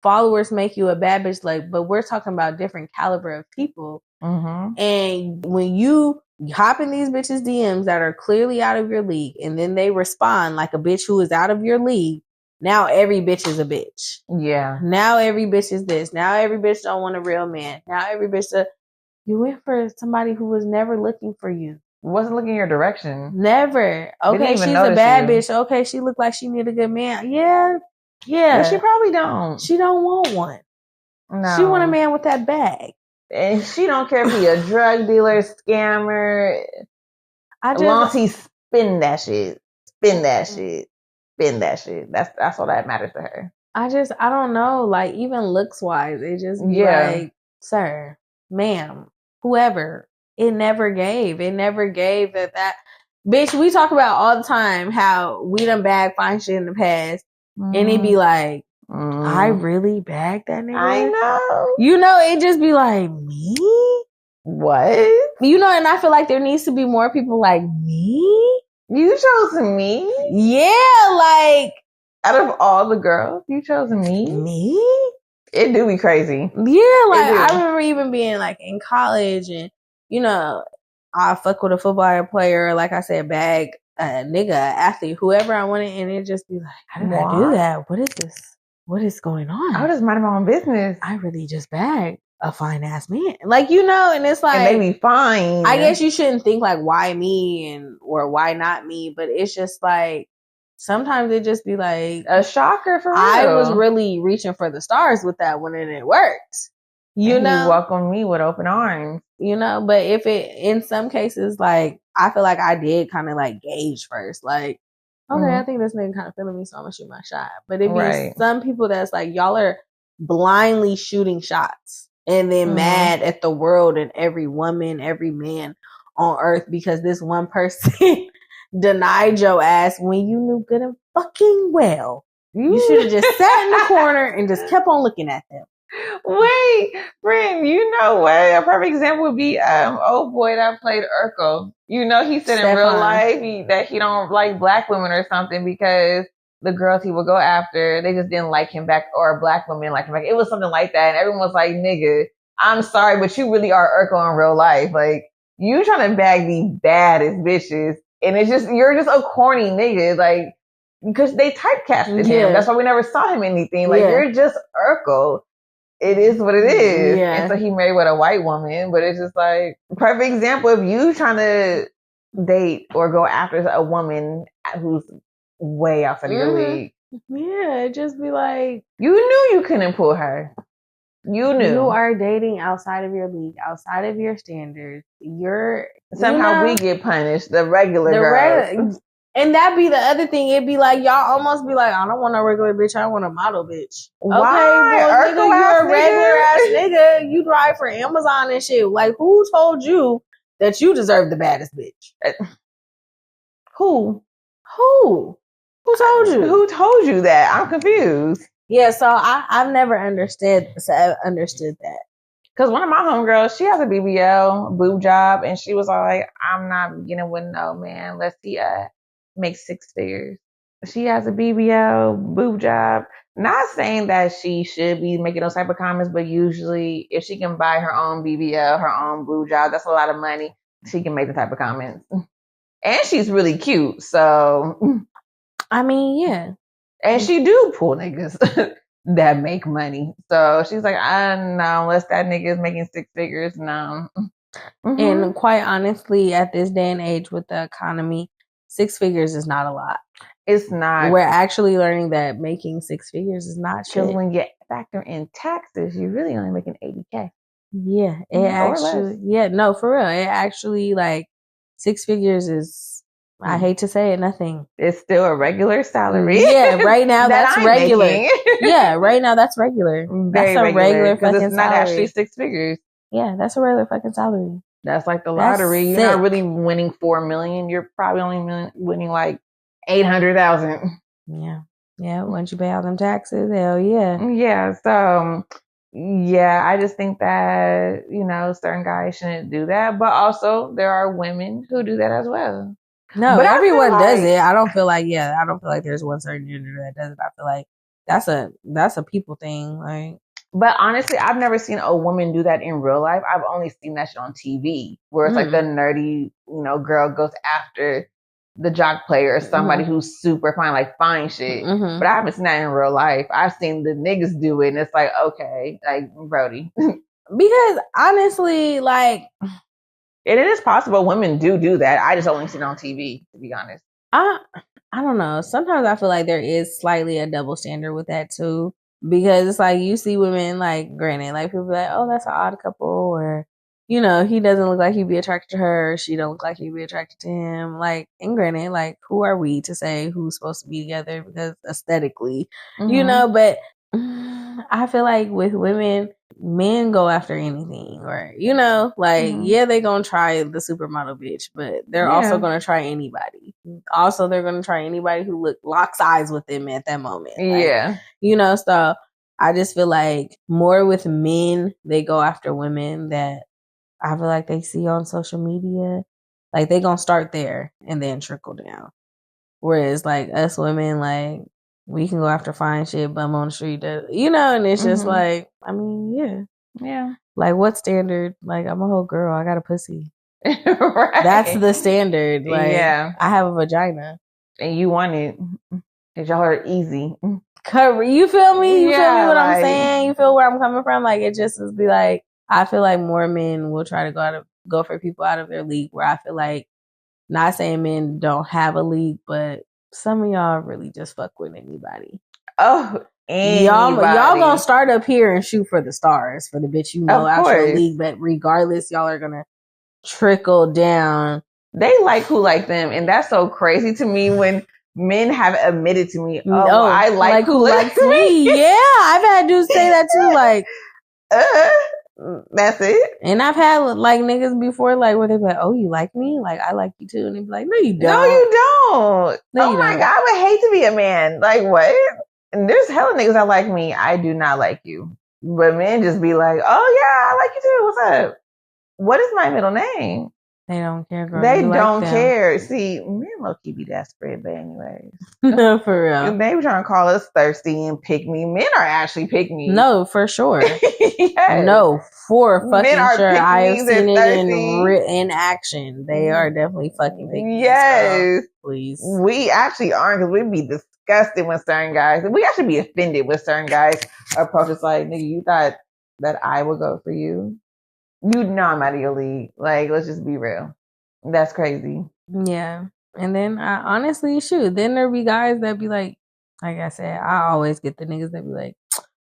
followers make you a bad bitch, but we're talking about different caliber of people. And when you hop in these bitches' DMs that are clearly out of your league, and then they respond like a bitch who is out of your league, now every bitch is a bitch. Yeah. Now every bitch is this. Now every bitch don't want a real man. Now every bitch you went for somebody who was never looking for you. Wasn't looking your direction. Never. Okay, she's a bad bitch. Okay, she looked like she need a good man. Yeah. But she probably don't. She don't want one. No. She want a man with that bag. And she don't care if he a drug dealer, scammer. As long as he spin that shit. Spin that shit. Spin that shit. That's all that matters to her. I don't know. Like, even looks wise, it just be like, sir, ma'am, whoever. It never gave. It never gave that. Bitch, we talk about all the time how we done bagged fine shit in the past. And it be like, I really bagged that nigga? I know. It just be like, me? What? And I feel like there needs to be more people like me. You chose me? Yeah, like, out of all the girls, you chose me? Me? It do be crazy. Yeah, like, I remember even being like in college and, I fuck with a football player, like I said, bag a nigga, athlete, whoever I wanted, and it just be like, how did I do that? What is this? What is going on? I was just minding my own business. I really just bagged a fine ass man. Like, and it's like, and they be fine. I guess you shouldn't think like, why me or why not me, but it's just like, sometimes it just be like a shocker for real. I was really reaching for the stars with that one and it worked. You welcomed me with open arms. But if it, in some cases, like, I feel like I did kind of like gauge first. Like, okay, I think this nigga kind of feeling me, so I'm gonna shoot my shot. But it be some people that's like, y'all are blindly shooting shots and then mad at the world and every woman, every man on earth because this one person denied your ass when you knew good and fucking well you should have just sat in the corner and just kept on looking at them. Wait, friend, what? A perfect example would be old boy that played Urkel. He said in real life that he don't like black women or something because the girls he would go after, they just didn't like him back, or black women like him back. It was something like that, and everyone was like, nigga, I'm sorry, but you really are Urkel in real life. Like, you trying to bag the baddest bitches, and you're just a corny nigga, like, because they typecasted him. That's why we never saw him anything. Like, you're just Urkel. It is what it is. Yeah. And so he married with a white woman, but it's just like, perfect example of you trying to date or go after a woman who's way outside of your league. Yeah, just be like, you knew you couldn't pull her. You knew. You are dating outside of your league, outside of your standards. Somehow we get punished, the regular girls. And that'd be the other thing. It'd be like, y'all almost be like, I don't want no regular bitch. I want a model bitch. Why? Okay, well, nigga, you're a regular ass nigga. You drive for Amazon and shit. Like, who told you that you deserve the baddest bitch? Who? Who told you? Who told you that? I'm confused. Yeah, so I've never understood that. Because one of my homegirls, she has a BBL, boob job, and she was like, I'm not getting with no man unless he makes 6 figures. She has a BBL, boob job. Not saying that she should be making those type of comments, but usually if she can buy her own BBL, her own boob job, that's a lot of money. She can make the type of comments. And she's really cute, so. I mean, yeah. And she do pull niggas that make money. So she's like, no, unless that nigga is making 6 figures, no. Mm-hmm. And quite honestly, at this day and age with the economy, 6 figures is not a lot. It's not. We're actually learning that making 6 figures is not Because shit. when you factor in taxes, you're really only making $80K. Yeah, it actually, no, for real. It actually, like, 6 figures is, I hate to say it, nothing. It's still a regular salary. Yeah, right now that that's I'm regular. making. Yeah, right now that's regular. Very that's a regular because fucking it's not salary. actually 6 figures. Yeah, that's a regular fucking salary. That's like the lottery. You're not really winning 4 million. You're probably only winning like 800,000. Yeah. Yeah. Once you pay all them taxes, hell yeah. Yeah. So, yeah, I just think that, certain guys shouldn't do that. But also, there are women who do that as well. No, but everyone does it. I don't feel like there's one certain gender that does it. I feel like that's a people thing. Like, but honestly, I've never seen a woman do that in real life. I've only seen that shit on TV, where it's like the nerdy, girl goes after the jock player or somebody who's super fine, like fine shit. But I haven't seen that in real life. I've seen the niggas do it, and it's like, okay, like Brody. Because honestly, like, it is possible women do that. I just only seen it on TV, to be honest. I don't know. Sometimes I feel like there is slightly a double standard with that too. Because it's like you see women, like, granted, like people be like, oh, that's an odd couple, or he doesn't look like he'd be attracted to her, or she don't look like he'd be attracted to him. Like, and granted, like, who are we to say who's supposed to be together? Because aesthetically, but I feel like with women, men go after anything, or yeah, they gonna try the supermodel bitch, but they're also gonna try anybody. Also, they're gonna try anybody who locks eyes with them at that moment. So I just feel like more with men, they go after women that I feel like they see on social media. Like, they gonna start there and then trickle down. Whereas, like, us women, like, we can go after fine shit, bum on the street, and it's just like, I mean, yeah. Yeah. Like, what standard? Like, I'm a whole girl. I got a pussy. Right. That's the standard. Like, I have a vagina. And you want it. Because y'all are easy. You feel me? You feel me what I'm saying? You feel where I'm coming from? Like, it just is be like, I feel like more men will try to go for people out of their league, where I feel like, not saying men don't have a league, but some of y'all really just fuck with anybody. Oh, y'all gonna start up here and shoot for the stars for the bitch out your league, but regardless, y'all are gonna trickle down. They like who like them, and that's so crazy to me when men have admitted to me, I like who likes me. Yeah, I've had dudes say that too, like, that's it. And I've had like niggas before, like, where they be like, oh, you like me? Like, I like you too. And they be like, no, you don't. No, you don't. No, oh my God, I would hate to be a man. Like, what? And there's hella niggas that like me. I do not like you. But men just be like, oh yeah, I like you too. What's up? What is my middle name? They don't care, girl. They don't care. See, men low-key be desperate, but anyways. No, for real. They be trying to call us thirsty and pick me. Men are actually pick me. No, for sure. Yes. No, for fucking sure. I have seen it in action. They are definitely fucking pick me. Yes. So, please. We actually aren't, because we'd be disgusted when certain guys, we actually be offended when certain guys approach us like, nigga, you thought that I would go for you? You know I'm out of your league. Like, let's just be real. That's crazy. Yeah. And then honestly, then there be guys that be like I said, I always get the niggas that be like,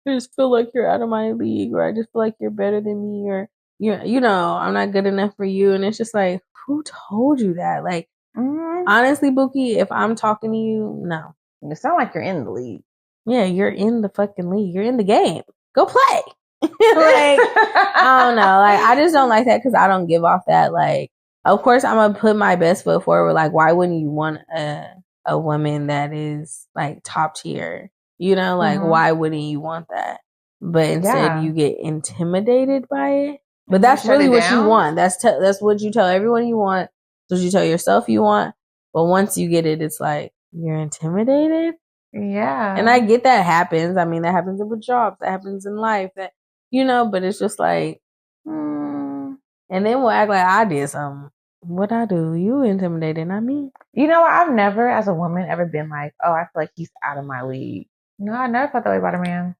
I just feel like you're out of my league, or I just feel like you're better than me, or I'm not good enough for you. And it's just like, who told you that? Like, honestly, Bookie, if I'm talking to you, no. You sound like you're in the league. Yeah, you're in the fucking league. You're in the game. Go play. Like, I don't know. Like, I just don't like that, because I don't give off that, like, of course I'm gonna put my best foot forward. Like, why wouldn't you want a woman that is like top tier? Like, why wouldn't you want that? But instead you get intimidated by it. But that's really what you want. That's what you tell everyone you want. That's what you tell yourself you want. But once you get it, it's like, you're intimidated. Yeah. And I get that happens. I mean, that happens with jobs. That happens in life. That but it's just like, and then we'll act like I did something. What I do? You intimidated, not me. You know what? I've never, as a woman, ever been like, oh, I feel like he's out of my league. No, I never felt that way about a man.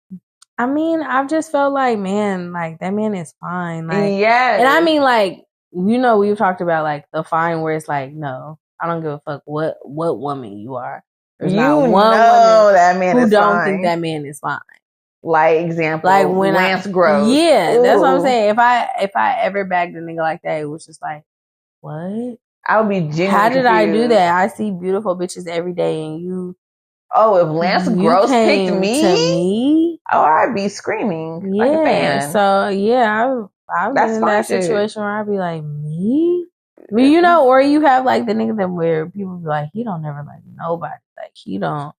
I mean, I've just felt like, man, like, that man is fine. Like, yes. And I mean, like, we've talked about like the fine where it's like, no, I don't give a fuck what woman you are. There's not one woman that man who is don't fine. think that man is fine. Like example, Like when Lance Gross. Yeah, Ooh. that's what I'm saying. If I ever bagged a nigga like that, it was just like, what? I would be genuinely How did confused. I do that? I see beautiful bitches every day, and you. Oh, if Lance Gross picked me, to me, oh, I'd be screaming like a fan. So yeah, I've been in that situation where I'd be like, me. But or you have like the nigga that where people be like, he don't never like nobody, like he don't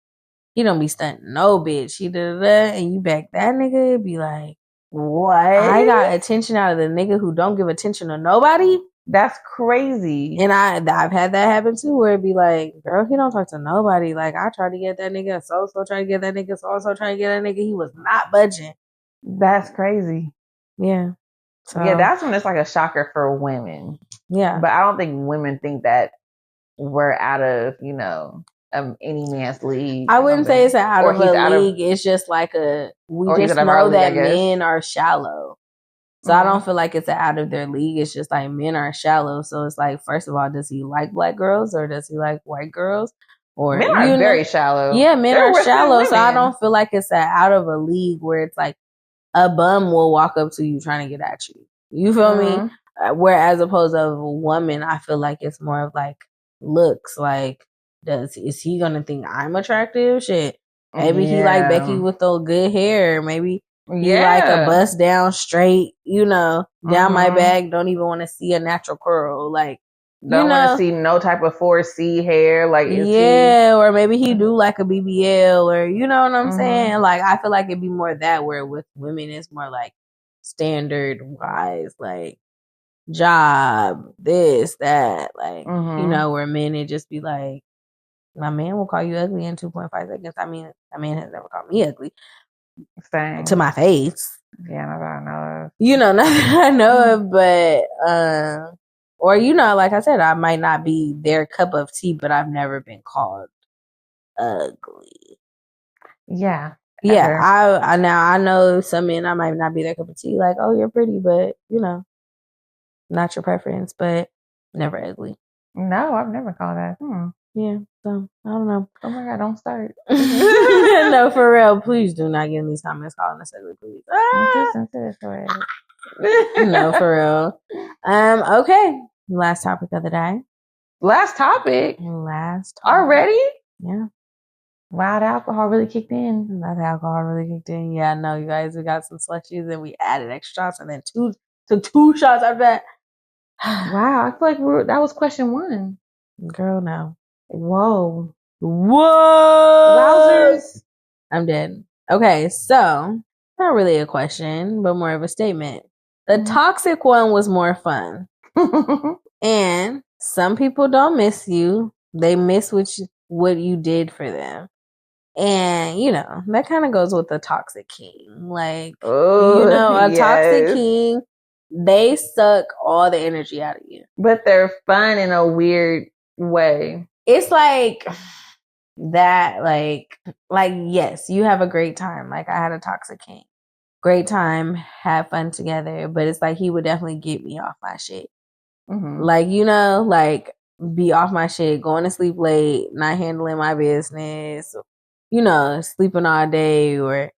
be stunting no bitch, he and you back that nigga, it'd be like, what? I got attention out of the nigga who don't give attention to nobody. That's crazy. And I've had that happen too, where it'd be like, girl, he don't talk to nobody. Like I tried to get that nigga, so trying to get that nigga, so trying to get that nigga. He was not budging. That's crazy. Yeah. So, yeah, that's when it's like a shocker for women. Yeah. But I don't think women think that we're out of, any man's league. I wouldn't say it's out of a league. It's just like we just know that men are shallow. So I don't feel like it's out of their league. It's just like men are shallow. So it's like, first of all, does he like black girls or does he like white girls? Or men are very shallow. Yeah, men are shallow. So I don't feel like it's out of a league where it's like a bum will walk up to you trying to get at you. You feel me? Whereas opposed to a woman, I feel like it's more of like looks. Like, is he gonna think I'm attractive? Shit. Maybe he like Becky with the good hair. Maybe he like a bust down straight, down my back. Don't even want to see a natural curl. Like, don't want to see no type of 4C hair. Like, or maybe he do like a BBL, or you know what I'm saying? Like, I feel like it'd be more that, where with women it's more like standard wise, like job, this, that, like, where men it just be like, my man will call you ugly in 2.5 seconds. I mean, a man has never called me ugly. Same. To my face. Yeah, not that I know of. Not that I know of, but or like I said, I might not be their cup of tea, but I've never been called ugly. Yeah. Yeah. I know some men I might not be their cup of tea, like, oh, you're pretty, but not your preference, but never ugly. No, I've never called that. Yeah, so I don't know. Oh my God, don't start. No, for real. Please do not get in these comments calling us ugly, please. No, for real. Okay. Last topic of the day. Last topic? Already? Yeah. Wow, the alcohol really kicked in. Yeah, no, you guys, we got some slushies and we added extra shots and then two shots after that. Wow, I feel like that was question 1. Girl, no. Whoa. Wowzers. I'm dead. Okay, so not really a question, but more of a statement. The toxic one was more fun. And some people don't miss you. They miss what you did for them. And, that kind of goes with the toxic king. Like, toxic king, they suck all the energy out of you. But they're fun in a weird way. It's like that, like, yes, you have a great time. Like, I had a toxic king. Great time, have fun together. But it's like, he would definitely get me off my shit. Like, like, be off my shit, going to sleep late, not handling my business, sleeping all day, or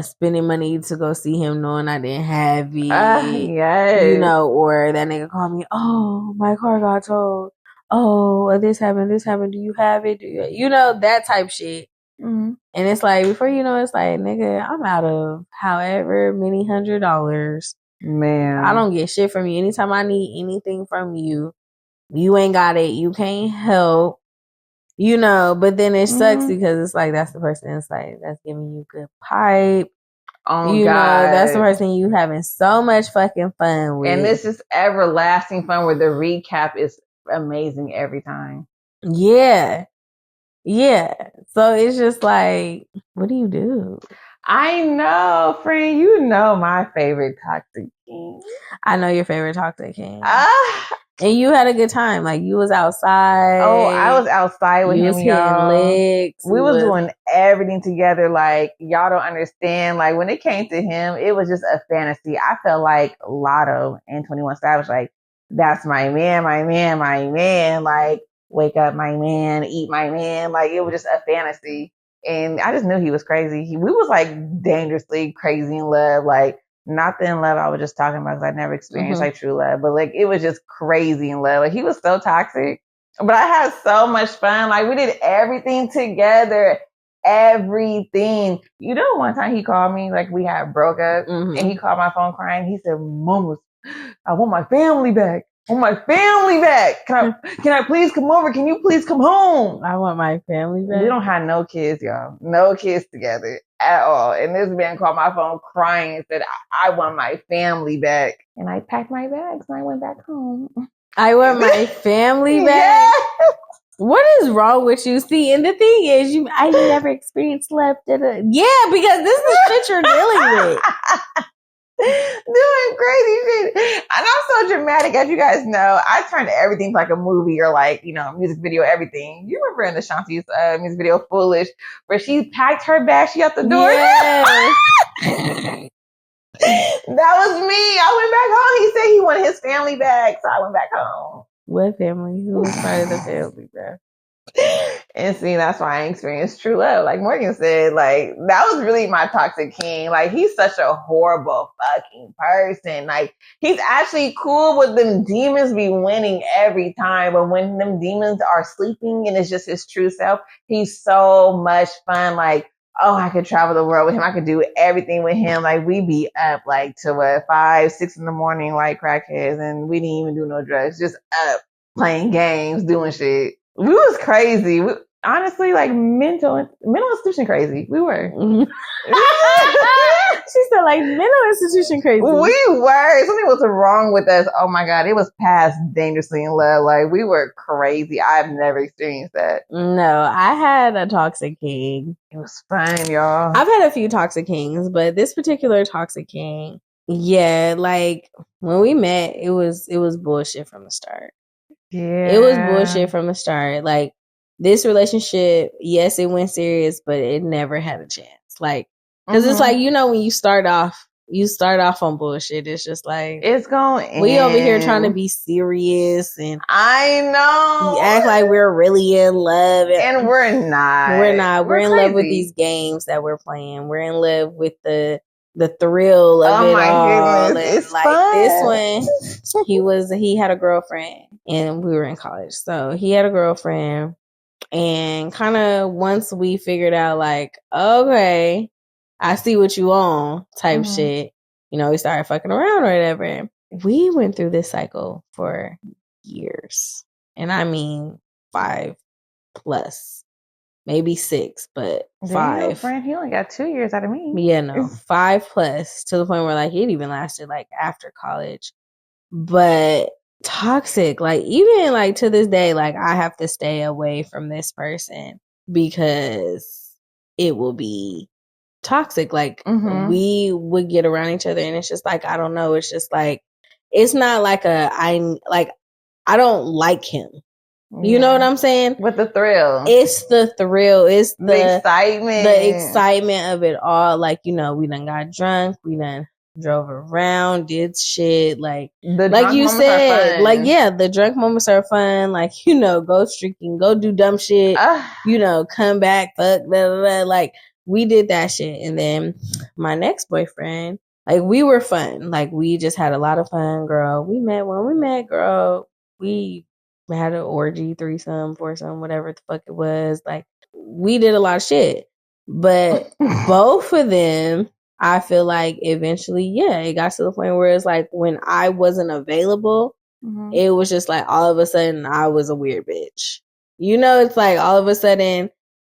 spending money to go see him knowing I didn't have it. Yes. Or that nigga called me, oh, my car got towed. Oh, this happened. Do you have it? That type shit. And it's like, before it's like, nigga, I'm out of however many $100. Man, I don't get shit from you. Anytime I need anything from you, you ain't got it. You can't help. But then it sucks because it's like, that's the person that's like, that's giving you good pipe. Oh, God. That's the person you having so much fucking fun with. And this is everlasting fun where the recap is amazing every time. Yeah. Yeah. So it's just like, what do you do? I know, friend. You know my favorite toxic king. I know your favorite toxic king. And you had a good time. Like, you was outside. Oh, I was outside with him, y'all. Licks. We was doing everything together. Like, y'all don't understand. Like, when it came to him, it was just a fantasy. I felt like Lotto and 21 Savage. Like, that's my man, my man, my man. Like, wake up, my man, eat my man. Like, it was just a fantasy. And I just knew he was crazy. We was like dangerously crazy in love. Like, not the in love I was just talking about because I never experienced like true love, but like it was just crazy in love. Like, he was so toxic, but I had so much fun. Like, we did everything together. Everything. You know, one time he called me, like we had broke up, and he called my phone crying. He said, Mama, I want my family back. I want my family back. Can I please come over? Can you please come home? I want my family back. We don't have no kids, y'all. No kids together at all. And this man called my phone crying and said, I want my family back. And I packed my bags and I went back home. I want my family back. Yeah. What is wrong with you? See, and the thing is, I never experienced love. Yeah, because this is the shit you're dealing with. Doing crazy shit. And I'm so dramatic, as you guys know. I turn everything like a movie or like, you know, music video, everything. You remember in the Shanti's music video, Foolish, where she packed her bag, she out the door? Yes. That was me. I went back home. He said he wanted his family back, so I went back home. What family? Who was part of the family, bro? And see, that's why I experienced true love. Like Morgan said, like, that was really my toxic king. Like, he's such a horrible fucking person. Like, he's actually cool with them demons be winning every time. But when them demons are sleeping and it's just his true self, he's so much fun. Like, oh, I could travel the world with him. I could do everything with him. Like, we be up like to 5, 6 in the morning, like crackheads. And we didn't even do no drugs. Just up playing games, doing shit. We was crazy. Honestly, like mental institution crazy. We were. She said like mental institution crazy. We were. Something was wrong with us. Oh my God. It was past dangerously in love. Like, we were crazy. I've never experienced that. No, I had a toxic king. It was fun, y'all. I've had a few toxic kings, but this particular toxic king, yeah, like when we met, it was bullshit from the start. Yeah. It was bullshit from the start. Like, this relationship, yes, it went serious, but it never had a chance. Like, because it's like, you know, when you start off on bullshit, it's just like, it's going. We over here trying to be serious, and I know we act like we're really in love, and we're not. We're in love with these games that we're playing. We're in love with the thrill of it all. Goodness. It's like fun. This one, he had a girlfriend, and we were in college. So he had a girlfriend, and kind of once we figured out, like, okay, I see what you on type shit, you know, we started fucking around or whatever. We went through this cycle for years. And I mean 5+. Maybe 6, but 5. Friend, he only got 2 years out of me. Yeah, no, 5+ to the point where like it even lasted like after college. But toxic, like even like to this day, like I have to stay away from this person because it will be toxic. Like we would get around each other, and it's just like, I don't know. It's just like, it's not like I don't like him. You know what I'm saying? With the thrill. It's the thrill. It's the excitement. The excitement of it all. Like, you know, we done got drunk. We done drove around, did shit. Like you said, like, yeah, the drunk moments are fun. Like, you know, go streaking, go do dumb shit. You know, come back, fuck, blah, blah, blah. Like, we did that shit. And then my next boyfriend, like, we were fun. Like, we just had a lot of fun, girl. When we met, girl, we had an orgy, threesome, foursome, whatever the fuck it was. Like, we did a lot of shit. But both of them, I feel like eventually, yeah, it got to the point where it's like, when I wasn't available, it was just like, all of a sudden, I was a weird bitch. You know, it's like, all of a sudden,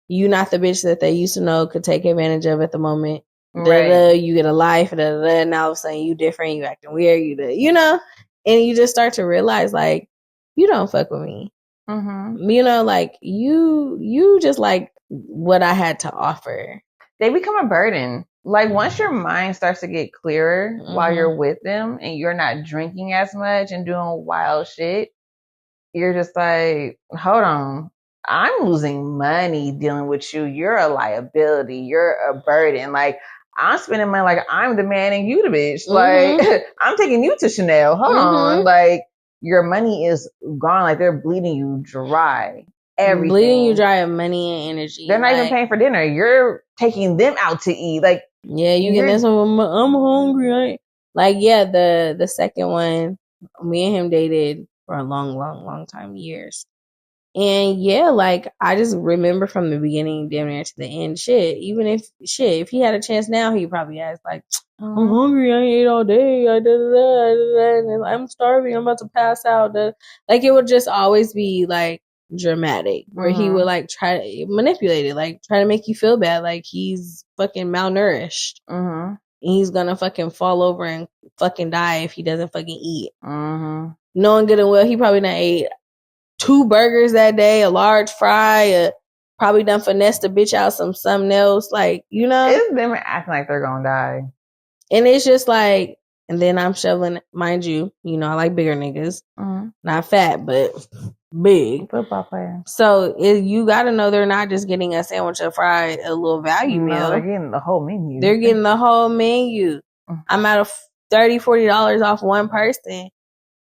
you not the bitch that they used to know could take advantage of at the moment. Right. You get a life, and all of a sudden, you different, you acting weird, you know? And you just start to realize, like, you don't fuck with me. You know, like, you just like what I had to offer. They become a burden. Like, once your mind starts to get clearer while you're with them and you're not drinking as much and doing wild shit, you're just like, hold on, I'm losing money dealing with you. You're a liability. You're a burden. Like, I'm spending money like I'm the man and you the bitch. Like, I'm taking you to Chanel. Hold on. Like, your money is gone. Like they're bleeding you dry. Everything. Bleeding you dry of money and energy. They're not even paying for dinner. You're taking them out to eat. Like, yeah, you getting some. I'm hungry. Like, yeah, the second one, me and him dated for a long time, years. And yeah, like I just remember from the beginning, damn near to the end. Even if he had a chance now, he'd probably ask like, "I'm hungry. I ain't ate all day. I'm starving. I'm about to pass out." Like it would just always be like dramatic, where he would like try to manipulate it, like try to make you feel bad, like he's fucking malnourished. And he's gonna fucking fall over and fucking die if he doesn't fucking eat. Knowing good and well, he probably not ate 2 burgers that day, a large fry, probably done finessed the bitch out something else. Like, you know? It's them acting like they're gonna die. And it's just like, and then I'm shoveling, mind you, I like bigger niggas. Not fat, but big. Football player. So you gotta know they're not just getting a sandwich, a fry, a little value meal. They're getting the whole menu. They're getting the whole menu. I'm out of $30, $40 off one person.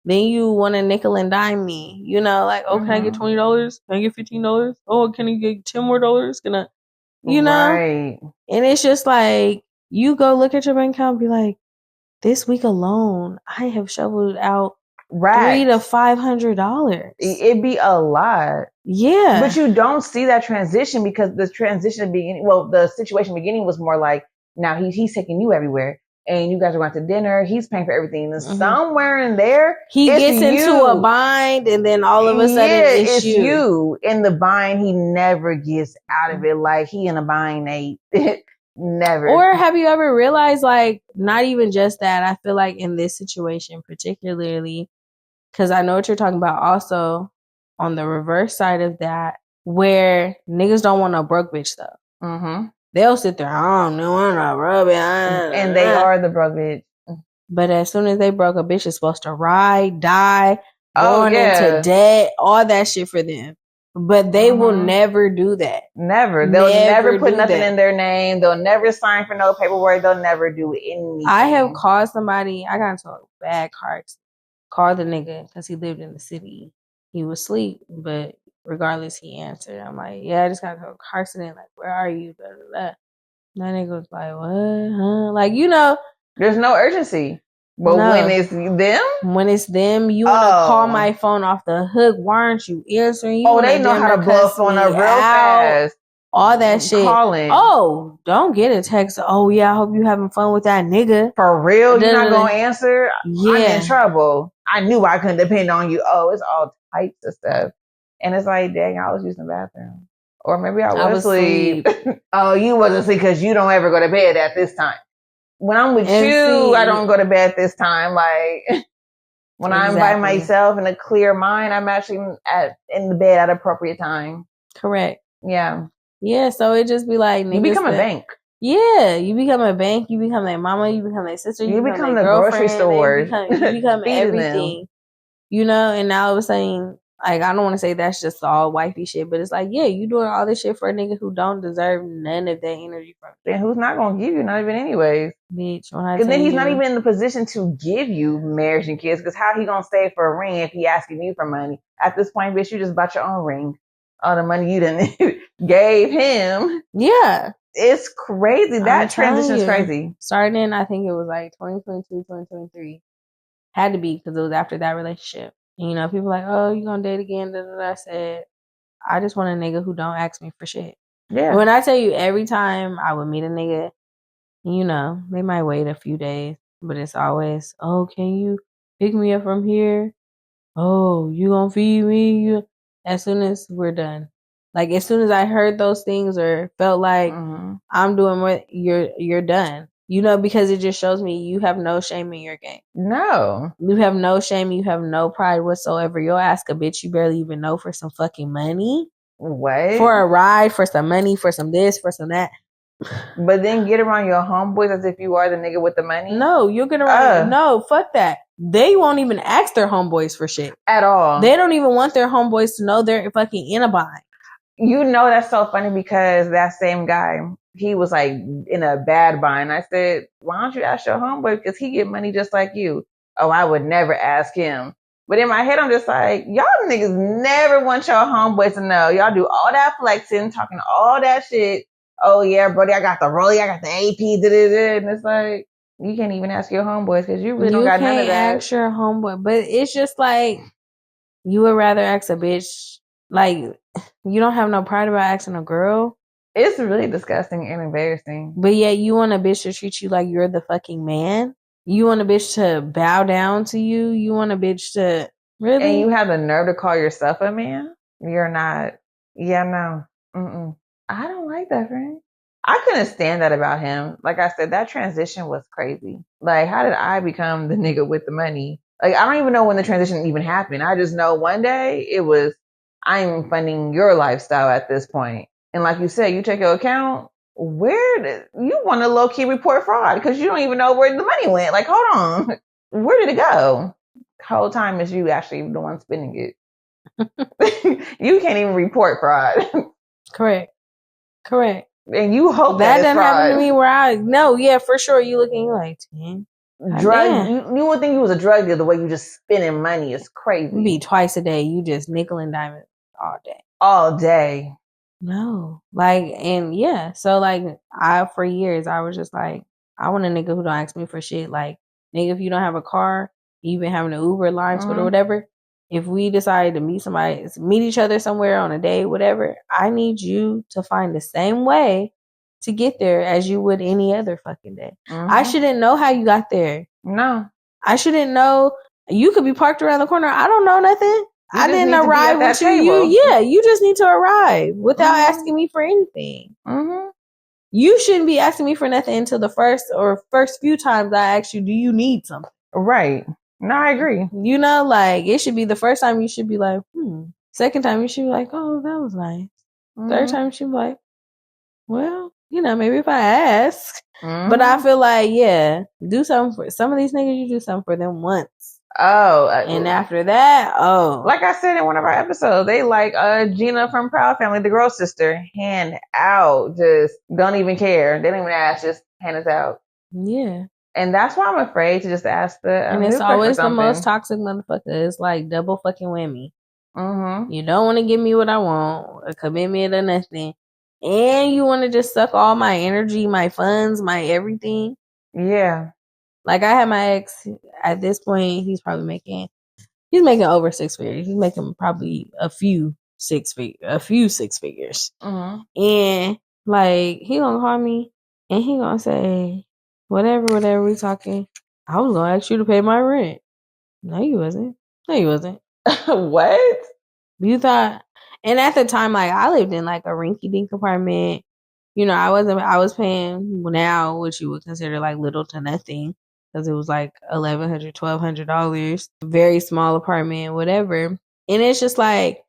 Then you want to nickel and dime me, like, oh, can I get $20? Can I get $15? Oh, can I get $10 more? Can I, Right. And it's just like, you go look at your bank account and be like, this week alone, I have shoveled out $300 to $500. It'd be a lot. Yeah. But you don't see that transition because the transition beginning, the situation beginning was more like, now he's taking you everywhere. And you guys are going to dinner. He's paying for everything. And somewhere in there, he gets into a bind, and then all of a sudden, it's you. In the bind, he never gets out of it. Like he in a bind, Nate. Never. Or have you ever realized, like, not even just that? I feel like in this situation, particularly, because I know what you're talking about. Also, on the reverse side of that, where niggas don't want no broke bitch though. They'll sit there, I don't know, I'm not rubbing. And they are the broke bitch. But as soon as they broke, a bitch is supposed to ride, die, born into debt, all that shit for them. But they will never do that. Never. They'll never put nothing in their name. They'll never sign for no paperwork. They'll never do anything. I have called somebody, I got into a bad car accident. Called the nigga because he lived in the city. He was asleep, but regardless, he answered. I'm like, yeah, I just got to a car accident. Like, where are you? Blah, blah, blah. That nigga was like, what? Huh? Like, there's no urgency. But when it's them, you want to call my phone off the hook. Why aren't you answering? They know how to blow up on her real fast. All that shit. Calling. Oh, don't get a text. Oh, yeah, I hope you having fun with that nigga. For real? You're not going to answer? Yeah. I'm in trouble. I knew I couldn't depend on you. Oh, it's all types of stuff. And it's like, dang, I was using the bathroom. Or maybe I was asleep. Oh, you wasn't asleep because you don't ever go to bed at this time. When I'm with you, I don't go to bed this time. Like, when I'm by myself in a clear mind, I'm actually in the bed at appropriate time. Correct. Yeah. Yeah, so it just be like, you become a bank. Yeah, you become a bank. You become their mama. You become their sister. You become the grocery store. You become everything. And now all of a sudden, like, I don't want to say that's just all wifey shit, but it's like, yeah, you doing all this shit for a nigga who don't deserve none of that energy from you. And who's not going to give you, not even anyways. Bitch, because then he's not even in the position to give you marriage and kids, because how he going to stay for a ring if he asking you for money? At this point, bitch, you just bought your own ring. All the money you done gave him. Yeah. It's crazy. That transition's crazy. Starting, I think it was like 2022, 2023. Had to be, because it was after that relationship. And, people like, oh, you gonna date again? Da, da, da. I said, I just want a nigga who don't ask me for shit. Yeah. When I tell you, every time I would meet a nigga, they might wait a few days, but it's always, oh, can you pick me up from here? Oh, you gonna feed me? As soon as we're done. Like, as soon as I heard those things or felt like I'm doing what you're done. Because it just shows me you have no shame in your game. No. You have no shame. You have no pride whatsoever. You'll ask a bitch you barely even know for some fucking money. What? For a ride, for some money, for some this, for some that. But then get around your homeboys as if you are the nigga with the money? No, you'll get around. No, fuck that. They won't even ask their homeboys for shit. At all. They don't even want their homeboys to know they're fucking in a bind. That's so funny because that same guy, he was like in a bad bind. I said, why don't you ask your homeboy? Because he get money just like you. Oh, I would never ask him. But in my head, I'm just like, y'all niggas never want your homeboys to know. Y'all do all that flexing, talking all that shit. Oh yeah, buddy, I got the rollie, I got the AP, da-da-da. And it's like, you can't even ask your homeboys because you really don't got none of that. You can't ask your homeboy, but it's just like, you would rather ask a bitch, like, you don't have no pride about asking a girl. It's really disgusting and embarrassing. But yet you want a bitch to treat you like you're the fucking man? You want a bitch to bow down to you? You want a bitch to... Really? And you have the nerve to call yourself a man? You're not. Yeah, no. Mm-mm. I don't like that, friend. I couldn't stand that about him. Like I said, that transition was crazy. Like, how did I become the nigga with the money? Like, I don't even know when the transition even happened. I just know one day it was, I'm funding your lifestyle at this point. And like you said, you take your account, you want to low key report fraud because you don't even know where the money went. Like, hold on. Where did it go? Whole time is you actually the one spending it. You can't even report fraud. Correct. And you hope that doesn't fraud. happen to me where for sure you looking like 10. Drug, you would think you was a drug dealer the way you just spending money is crazy. It'd be twice a day. You just nickel and dime all day. All day. No. Like, and yeah. So like for years I was just like, I want a nigga who don't ask me for shit. Like, nigga, if you don't have a car, you been having an Uber line or whatever. If we decide to meet each other somewhere on a day, whatever, I need you to find the same way to get there as you would any other fucking day. I shouldn't know how you got there. No. I shouldn't know. You could be parked around the corner. I don't know nothing. I didn't arrive with you. Yeah, you just need to arrive without asking me for anything. You shouldn't be asking me for nothing until the first few times I ask you, do you need something? Right. No, I agree. You know, like, it should be the first time you should be like, Second time you should be like, oh, that was nice. Third time you should be like, well, you know, maybe if I ask. But I feel like, yeah, do something for some of these niggas. You do something for them once. Oh, and after that, like I said in one of our episodes, they like Gina from Proud Family, the girl sister, hand out, just don't even care. They don't even ask, just hand us out. Yeah. And that's why I'm afraid to just ask the. And it's always the most toxic motherfucker. It's like double fucking whammy. You don't want to give me what I want, a commitment or nothing, and you want to just suck all my energy, my funds, my everything. Yeah. Like, I had my ex at this point. He's making over 6 figures. He's making probably a few six figures. And like, he gonna call me and he gonna say, whatever we talking. I was gonna ask you to pay my rent. No, you wasn't. What? You thought? And at the time, like, I lived in like a rinky dink apartment. You know, I was paying now what you would consider like little to nothing, because it was like $1,100, $1,200, very small apartment, whatever. And it's just like,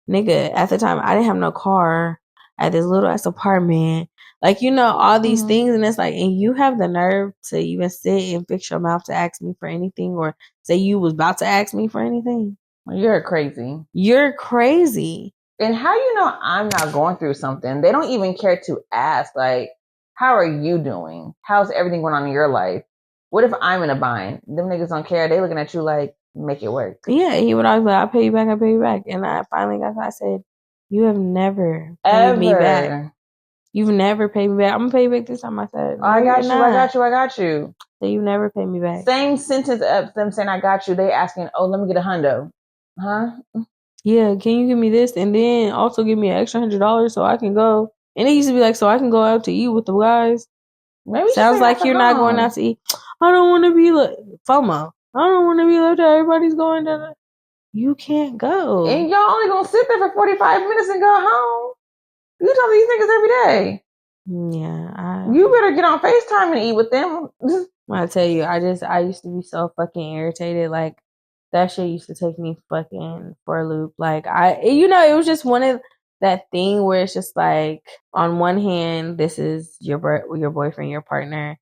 nigga, at the time I didn't have no car. I had this little ass apartment, like, you know, all these things. And it's like, and you have the nerve to even sit and fix your mouth to ask me for anything, or say you was about to ask me for anything. You're crazy. And how you know I'm not going through something? They don't even care to ask, like, how are you doing? How's everything going on in your life? What if I'm in a bind? Them niggas don't care. They looking at you like, make it work. Yeah, he would always be like, I'll pay you back. And I finally I said, you have never paid me back. You've never paid me back. I'm going to pay you back this time. I said, I got you. So you never paid me back. Same sentence of them saying, I got you. They asking, oh, let me get a hundo. Huh? Yeah, can you give me this? And then also give me an extra $100 so I can go. And it used to be like, so I can go out to eat with the guys. Maybe sounds like you're not going out to eat. I don't want to be like FOMO. I don't want to be left out. Everybody's going to. You can't go. And y'all only gonna sit there for 45 minutes and go home. You tell these niggas every day. Yeah. You better get on FaceTime and eat with them. I tell you, I used to be so fucking irritated. Like, that shit used to take me fucking for a loop. Like, it was just one of that thing where it's just like, on one hand, this is your boyfriend, your partner.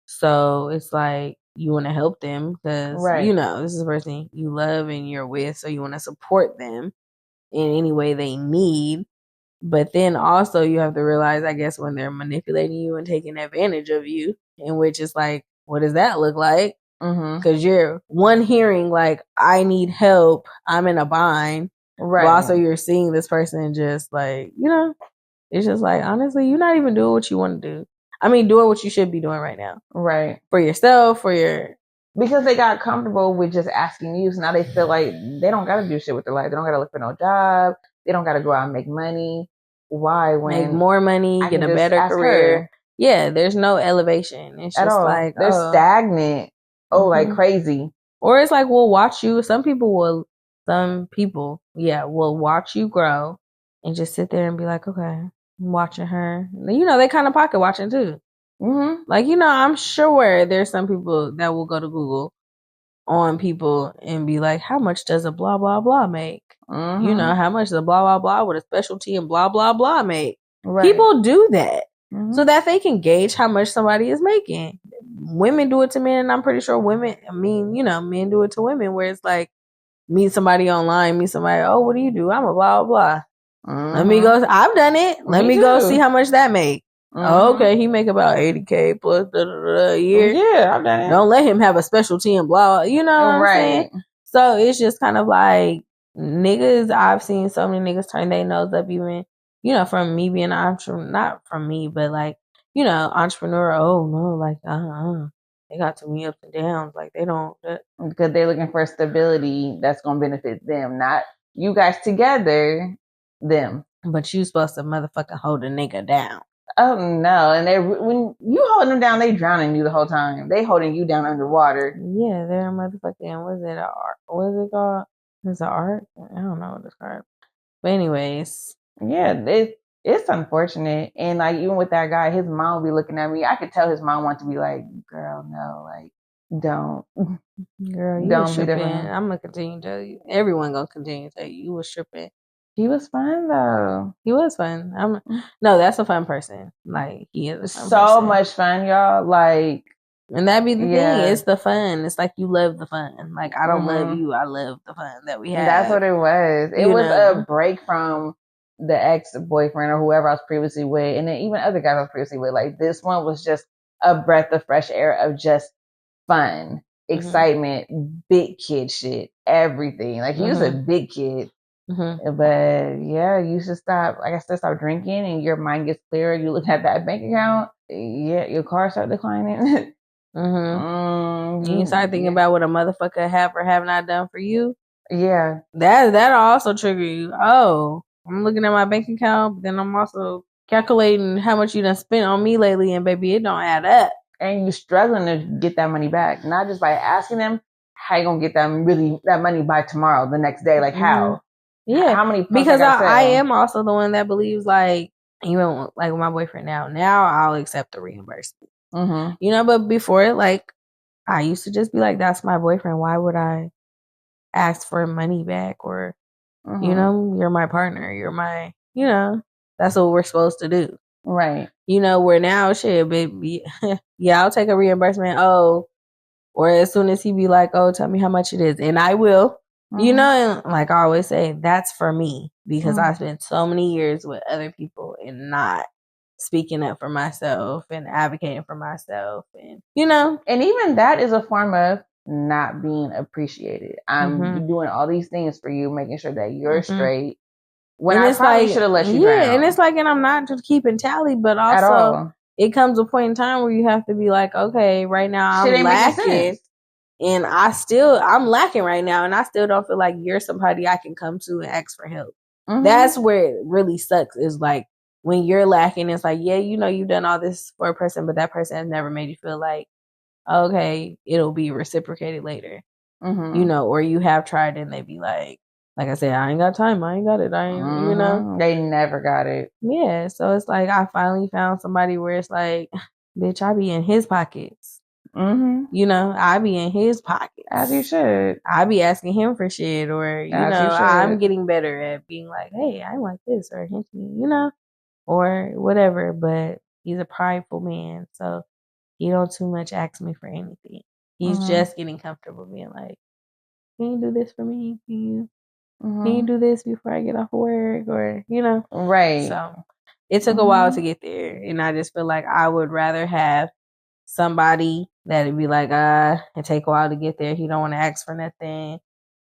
So it's like, you want to help them because, you know, this is the person you love and you're with. So you want to support them in any way they need. But then also you have to realize, I guess, when they're manipulating you and taking advantage of you, in which it's like, what does that look like? Because you're hearing like, I need help, I'm in a bind, right? But also you're seeing this person just like, it's just like, honestly, you're not even doing what you want to do. I mean, doing what you should be doing right now, right? For yourself, because they got comfortable with just asking you, so now they feel like they don't got to do shit with their life. They don't got to look for no job. They don't got to go out and make money. Why? When make more money, get a better career. Her. Yeah, there's no elevation. It's just like they're stagnant. Like crazy. Or it's like, we'll watch you. Some people, will watch you grow and just sit there and be like, okay, I'm watching her. They kind of pocket watching too. Like, I'm sure there's some people that will go to Google on people and be like, how much does a blah, blah, blah make? How much does a blah, blah, blah with a specialty in blah, blah, blah make? Right. People do that so that they can gauge how much somebody is making. Women do it to men, and I'm pretty sure men do it to women, where it's like, meet somebody online, oh, what do you do? I'm a blah, blah, blah. Let me go. I've done it. Let me go see how much that make. Oh, okay, he make about $80K plus a year. Yeah, I've done it. Don't let him have a specialty in blah. You know what I'm saying? So it's just kind of like, niggas. I've seen so many niggas turn their nose up, even from me being an entrepreneur. Not from me, but like entrepreneur. Oh no, like they got too many ups and downs. Like they don't, because they're looking for stability that's gonna benefit them, not you guys together. Them, but you supposed to motherfucking hold a nigga down. Oh no! And when you holding them down, they drowning you the whole time. They holding you down underwater. Yeah, they're motherfucking. What is it called? Is it art? I don't know what it's called. But anyways, yeah, it's unfortunate. And like, even with that guy, his mom will be looking at me. I could tell his mom wants to be like, girl, no, like, don't. Girl, you was tripping. I'm gonna continue to tell you. Everyone gonna continue to tell you was tripping. He was fun though. He was fun. No, that's a fun person. Like, he is a fun so person. much fun, y'all. Like, and that be the thing. It's the fun. It's like, you love the fun. Like, I don't love you. I love the fun that we have. That's what it was. It was a break from the ex-boyfriend or whoever I was previously with, and then even other guys I was previously with. Like, this one was just a breath of fresh air of just fun, excitement, big kid shit, everything. Like, he was a big kid. But yeah, you should stop. Like I said, stop drinking, and your mind gets clearer. You look at that bank account, your car start declining. You start thinking about what a motherfucker have or have not done for you. Yeah, that'll also trigger you. Oh, I'm looking at my bank account, but then I'm also calculating how much you done spent on me lately, and baby, it don't add up. And you're struggling to get that money back, not just by asking them. How you gonna get that money by tomorrow, the next day? Like, how? Yeah, how many? Because I am also the one that believes, like, even like with my boyfriend now I'll accept the reimbursement. But before, like, I used to just be like, that's my boyfriend. Why would I ask for money back? Or, you're my partner. You're my, that's what we're supposed to do. Right. Where now, shit, baby, yeah, I'll take a reimbursement. Oh, or as soon as he be like, oh, tell me how much it is. And I will. And like I always say, that's for me, because I spent so many years with other people and not speaking up for myself and advocating for myself. And, and even that is a form of not being appreciated. I'm doing all these things for you, making sure that you're straight. When I probably should have let you drown. And it's like, and I'm not just keeping tally, but also it comes a point in time where you have to be like, okay, right now I'm lacking. And I'm lacking right now, and I still don't feel like you're somebody I can come to and ask for help. That's where it really sucks, is like, when you're lacking, it's like, yeah, you've done all this for a person, but that person has never made you feel like, okay, it'll be reciprocated later. Or you have tried and they be like I said, I ain't got time. I ain't got it. I ain't, They never got it. Yeah. So it's like, I finally found somebody where it's like, bitch, I be in his pockets. I be in his pockets. As you should. I be asking him for shit, or, I'm getting better at being like, hey, I like this, or hint me, or whatever. But he's a prideful man, so he don't too much ask me for anything. He's just getting comfortable being like, can you do this for me? Can you do this before I get off work? Or, Right. So it took a while to get there. And I just feel like I would rather have somebody that'd be like, it take a while to get there. He don't want to ask for nothing.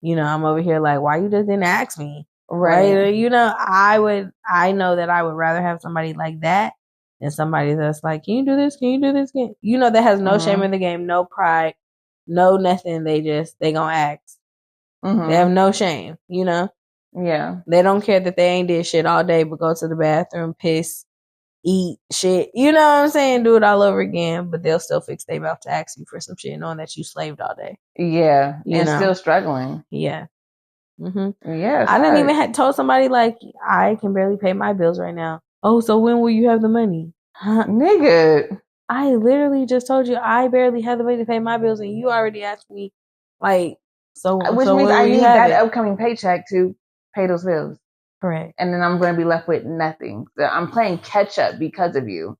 You know, I'm over here like, why you just didn't ask me? Right. You know, I know that I would rather have somebody like that than somebody that's like, can you do this? Can you do this? You know, that has no shame in the game, no pride, no nothing. They gonna ask. They have no shame, you know? Yeah. They don't care that they ain't did shit all day, but go to the bathroom, piss, eat shit. You know what I'm saying? Do it all over again, but they'll still fix they mouth to ask you for some shit knowing that you slaved all day. Yeah. And still struggling. Yeah. Mm-hmm. Yeah. I didn't even told somebody like, I can barely pay my bills right now. Oh, so when will you have the money? Huh? Nigga. I literally just told you I barely have the money to pay my bills and you already asked me like, which means I need that upcoming paycheck to pay those bills. Correct. And then I'm going to be left with nothing. So I'm playing catch up because of you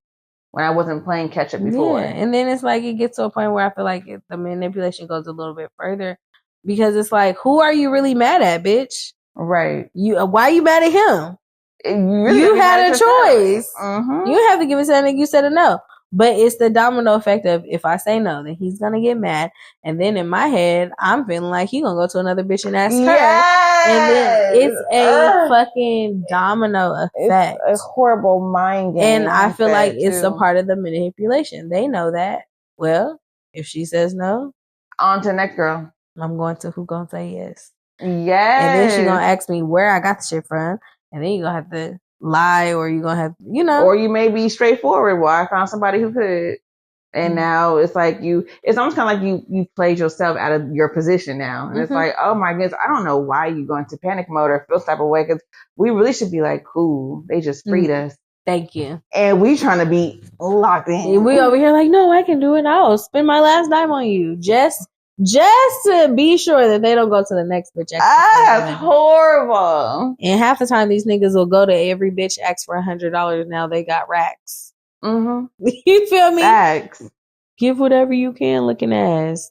when I wasn't playing catch up before. Yeah. And then it's like it gets to a point where I feel like the manipulation goes a little bit further because it's like, who are you really mad at, bitch? Right. Why are you mad at him? You had a choice. You have to give it to that nigga. You said a no. But it's the domino effect of if I say no, then he's gonna get mad, and then in my head, I'm feeling like he gonna go to another bitch and ask her, and then it's a fucking domino effect. It's a horrible mind game, and I feel like it's a part of the manipulation. They know that. Well, if she says no, on to the next girl. I'm going to who gonna say yes. Yes, and then she gonna ask me where I got the shit from, and then you gonna have to lie, or you gonna have, you know, or you may be straightforward. Well, I found somebody who could, and now it's like it's almost kind of like you played yourself out of your position now, and it's like, oh my goodness, I don't know why you go into panic mode or feel type of way, because we really should be like, cool, they just freed us. Thank you. And we trying to be locked in. We over here like, no, I can do it. I'll spend my last dime on you, just to be sure that they don't go to the next bitch. That's horrible. And half the time, these niggas will go to every bitch, ask for $100. Now they got racks. You feel me? Facts. Give whatever you can, looking ass.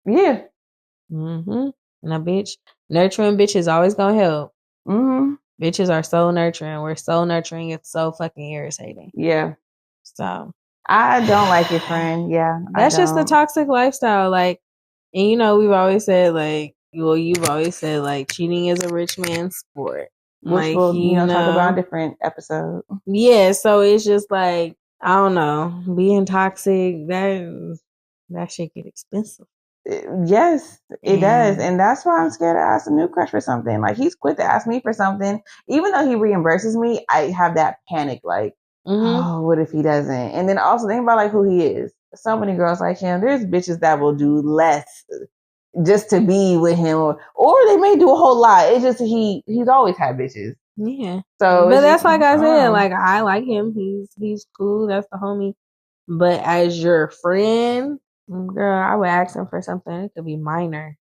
Yeah. Now, bitch, nurturing bitches always gonna help. Bitches are so nurturing. We're so nurturing. It's so fucking irritating. Yeah. So I don't like it, friend. Yeah. That's just the toxic lifestyle. Like, and you know, we've always said like, well, you've always said like cheating is a rich man's sport. Which like, we'll, talk about a different episode. Yeah. So it's just like, I don't know, being toxic, that shit get expensive. Yes, it does. And that's why I'm scared to ask a new crush for something. Like, he's quick to ask me for something. Even though he reimburses me, I have that panic, like, oh, what if he doesn't? And then also think about like who he is. So many girls like him. There's bitches that will do less just to be with him, or they may do a whole lot. It's just he's always had bitches. Yeah. So, but that's like I said, like, I like him. He's cool. That's the homie. But as your friend, girl, I would ask him for something. It could be minor.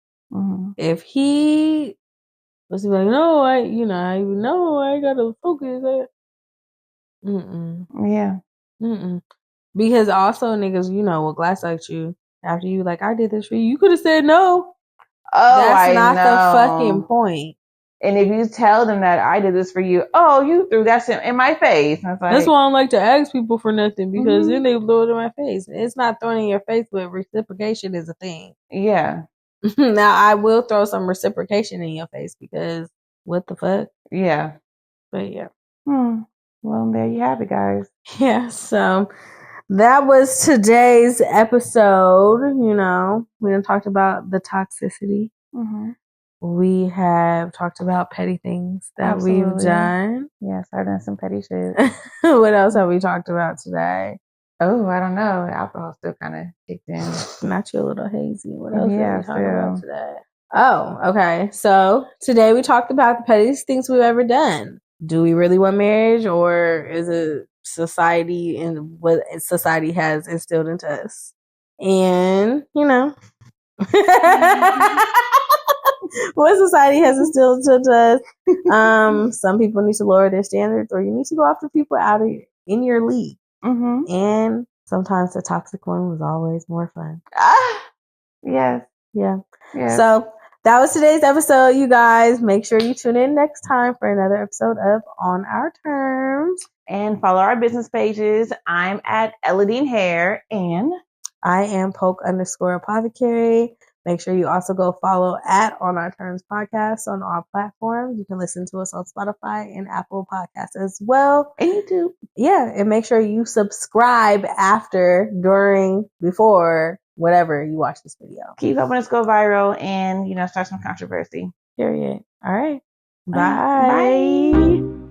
If he was like, no, I gotta focus. Yeah. Because also niggas, will glass at you after you like, I did this for you. You could have said no. Oh, that's not the fucking point. And if you tell them that I did this for you, oh, you threw that in my face. Like, that's why I don't like to ask people for nothing, because then they blow it in my face. It's not throwing in your face, but reciprocation is a thing. Yeah. Now I will throw some reciprocation in your face, because what the fuck? Yeah. But yeah. Well, there you have it, guys. Yeah. So that was today's episode. We done talked about the toxicity. We have talked about petty things that we've done. Yes, I've done some petty shit. What else have we talked about today? Oh, I don't know. Alcohol still kind of kicked in. Not you a little hazy. What else did we talk about today? Oh, okay. So today we talked about the pettiest things we've ever done. Do we really want marriage, or is it society and what society has instilled into us? And, what society has instilled into us. Some people need to lower their standards, or you need to go after people out of in your league. And sometimes the toxic one was always more fun. Yes. Yeah. So that was today's episode, you guys. Make sure you tune in next time for another episode of On Our Terms. And follow our business pages. I'm at Elodine Hair, and I am Poke_Apothecary. Make sure you also go follow at On Our Terms Podcast on all platforms. You can listen to us on Spotify and Apple Podcasts as well. And YouTube. Yeah, and make sure you subscribe after, during, before, whatever you watch this video. Keep helping us go viral and, start some controversy. Period. All right. Bye. Bye.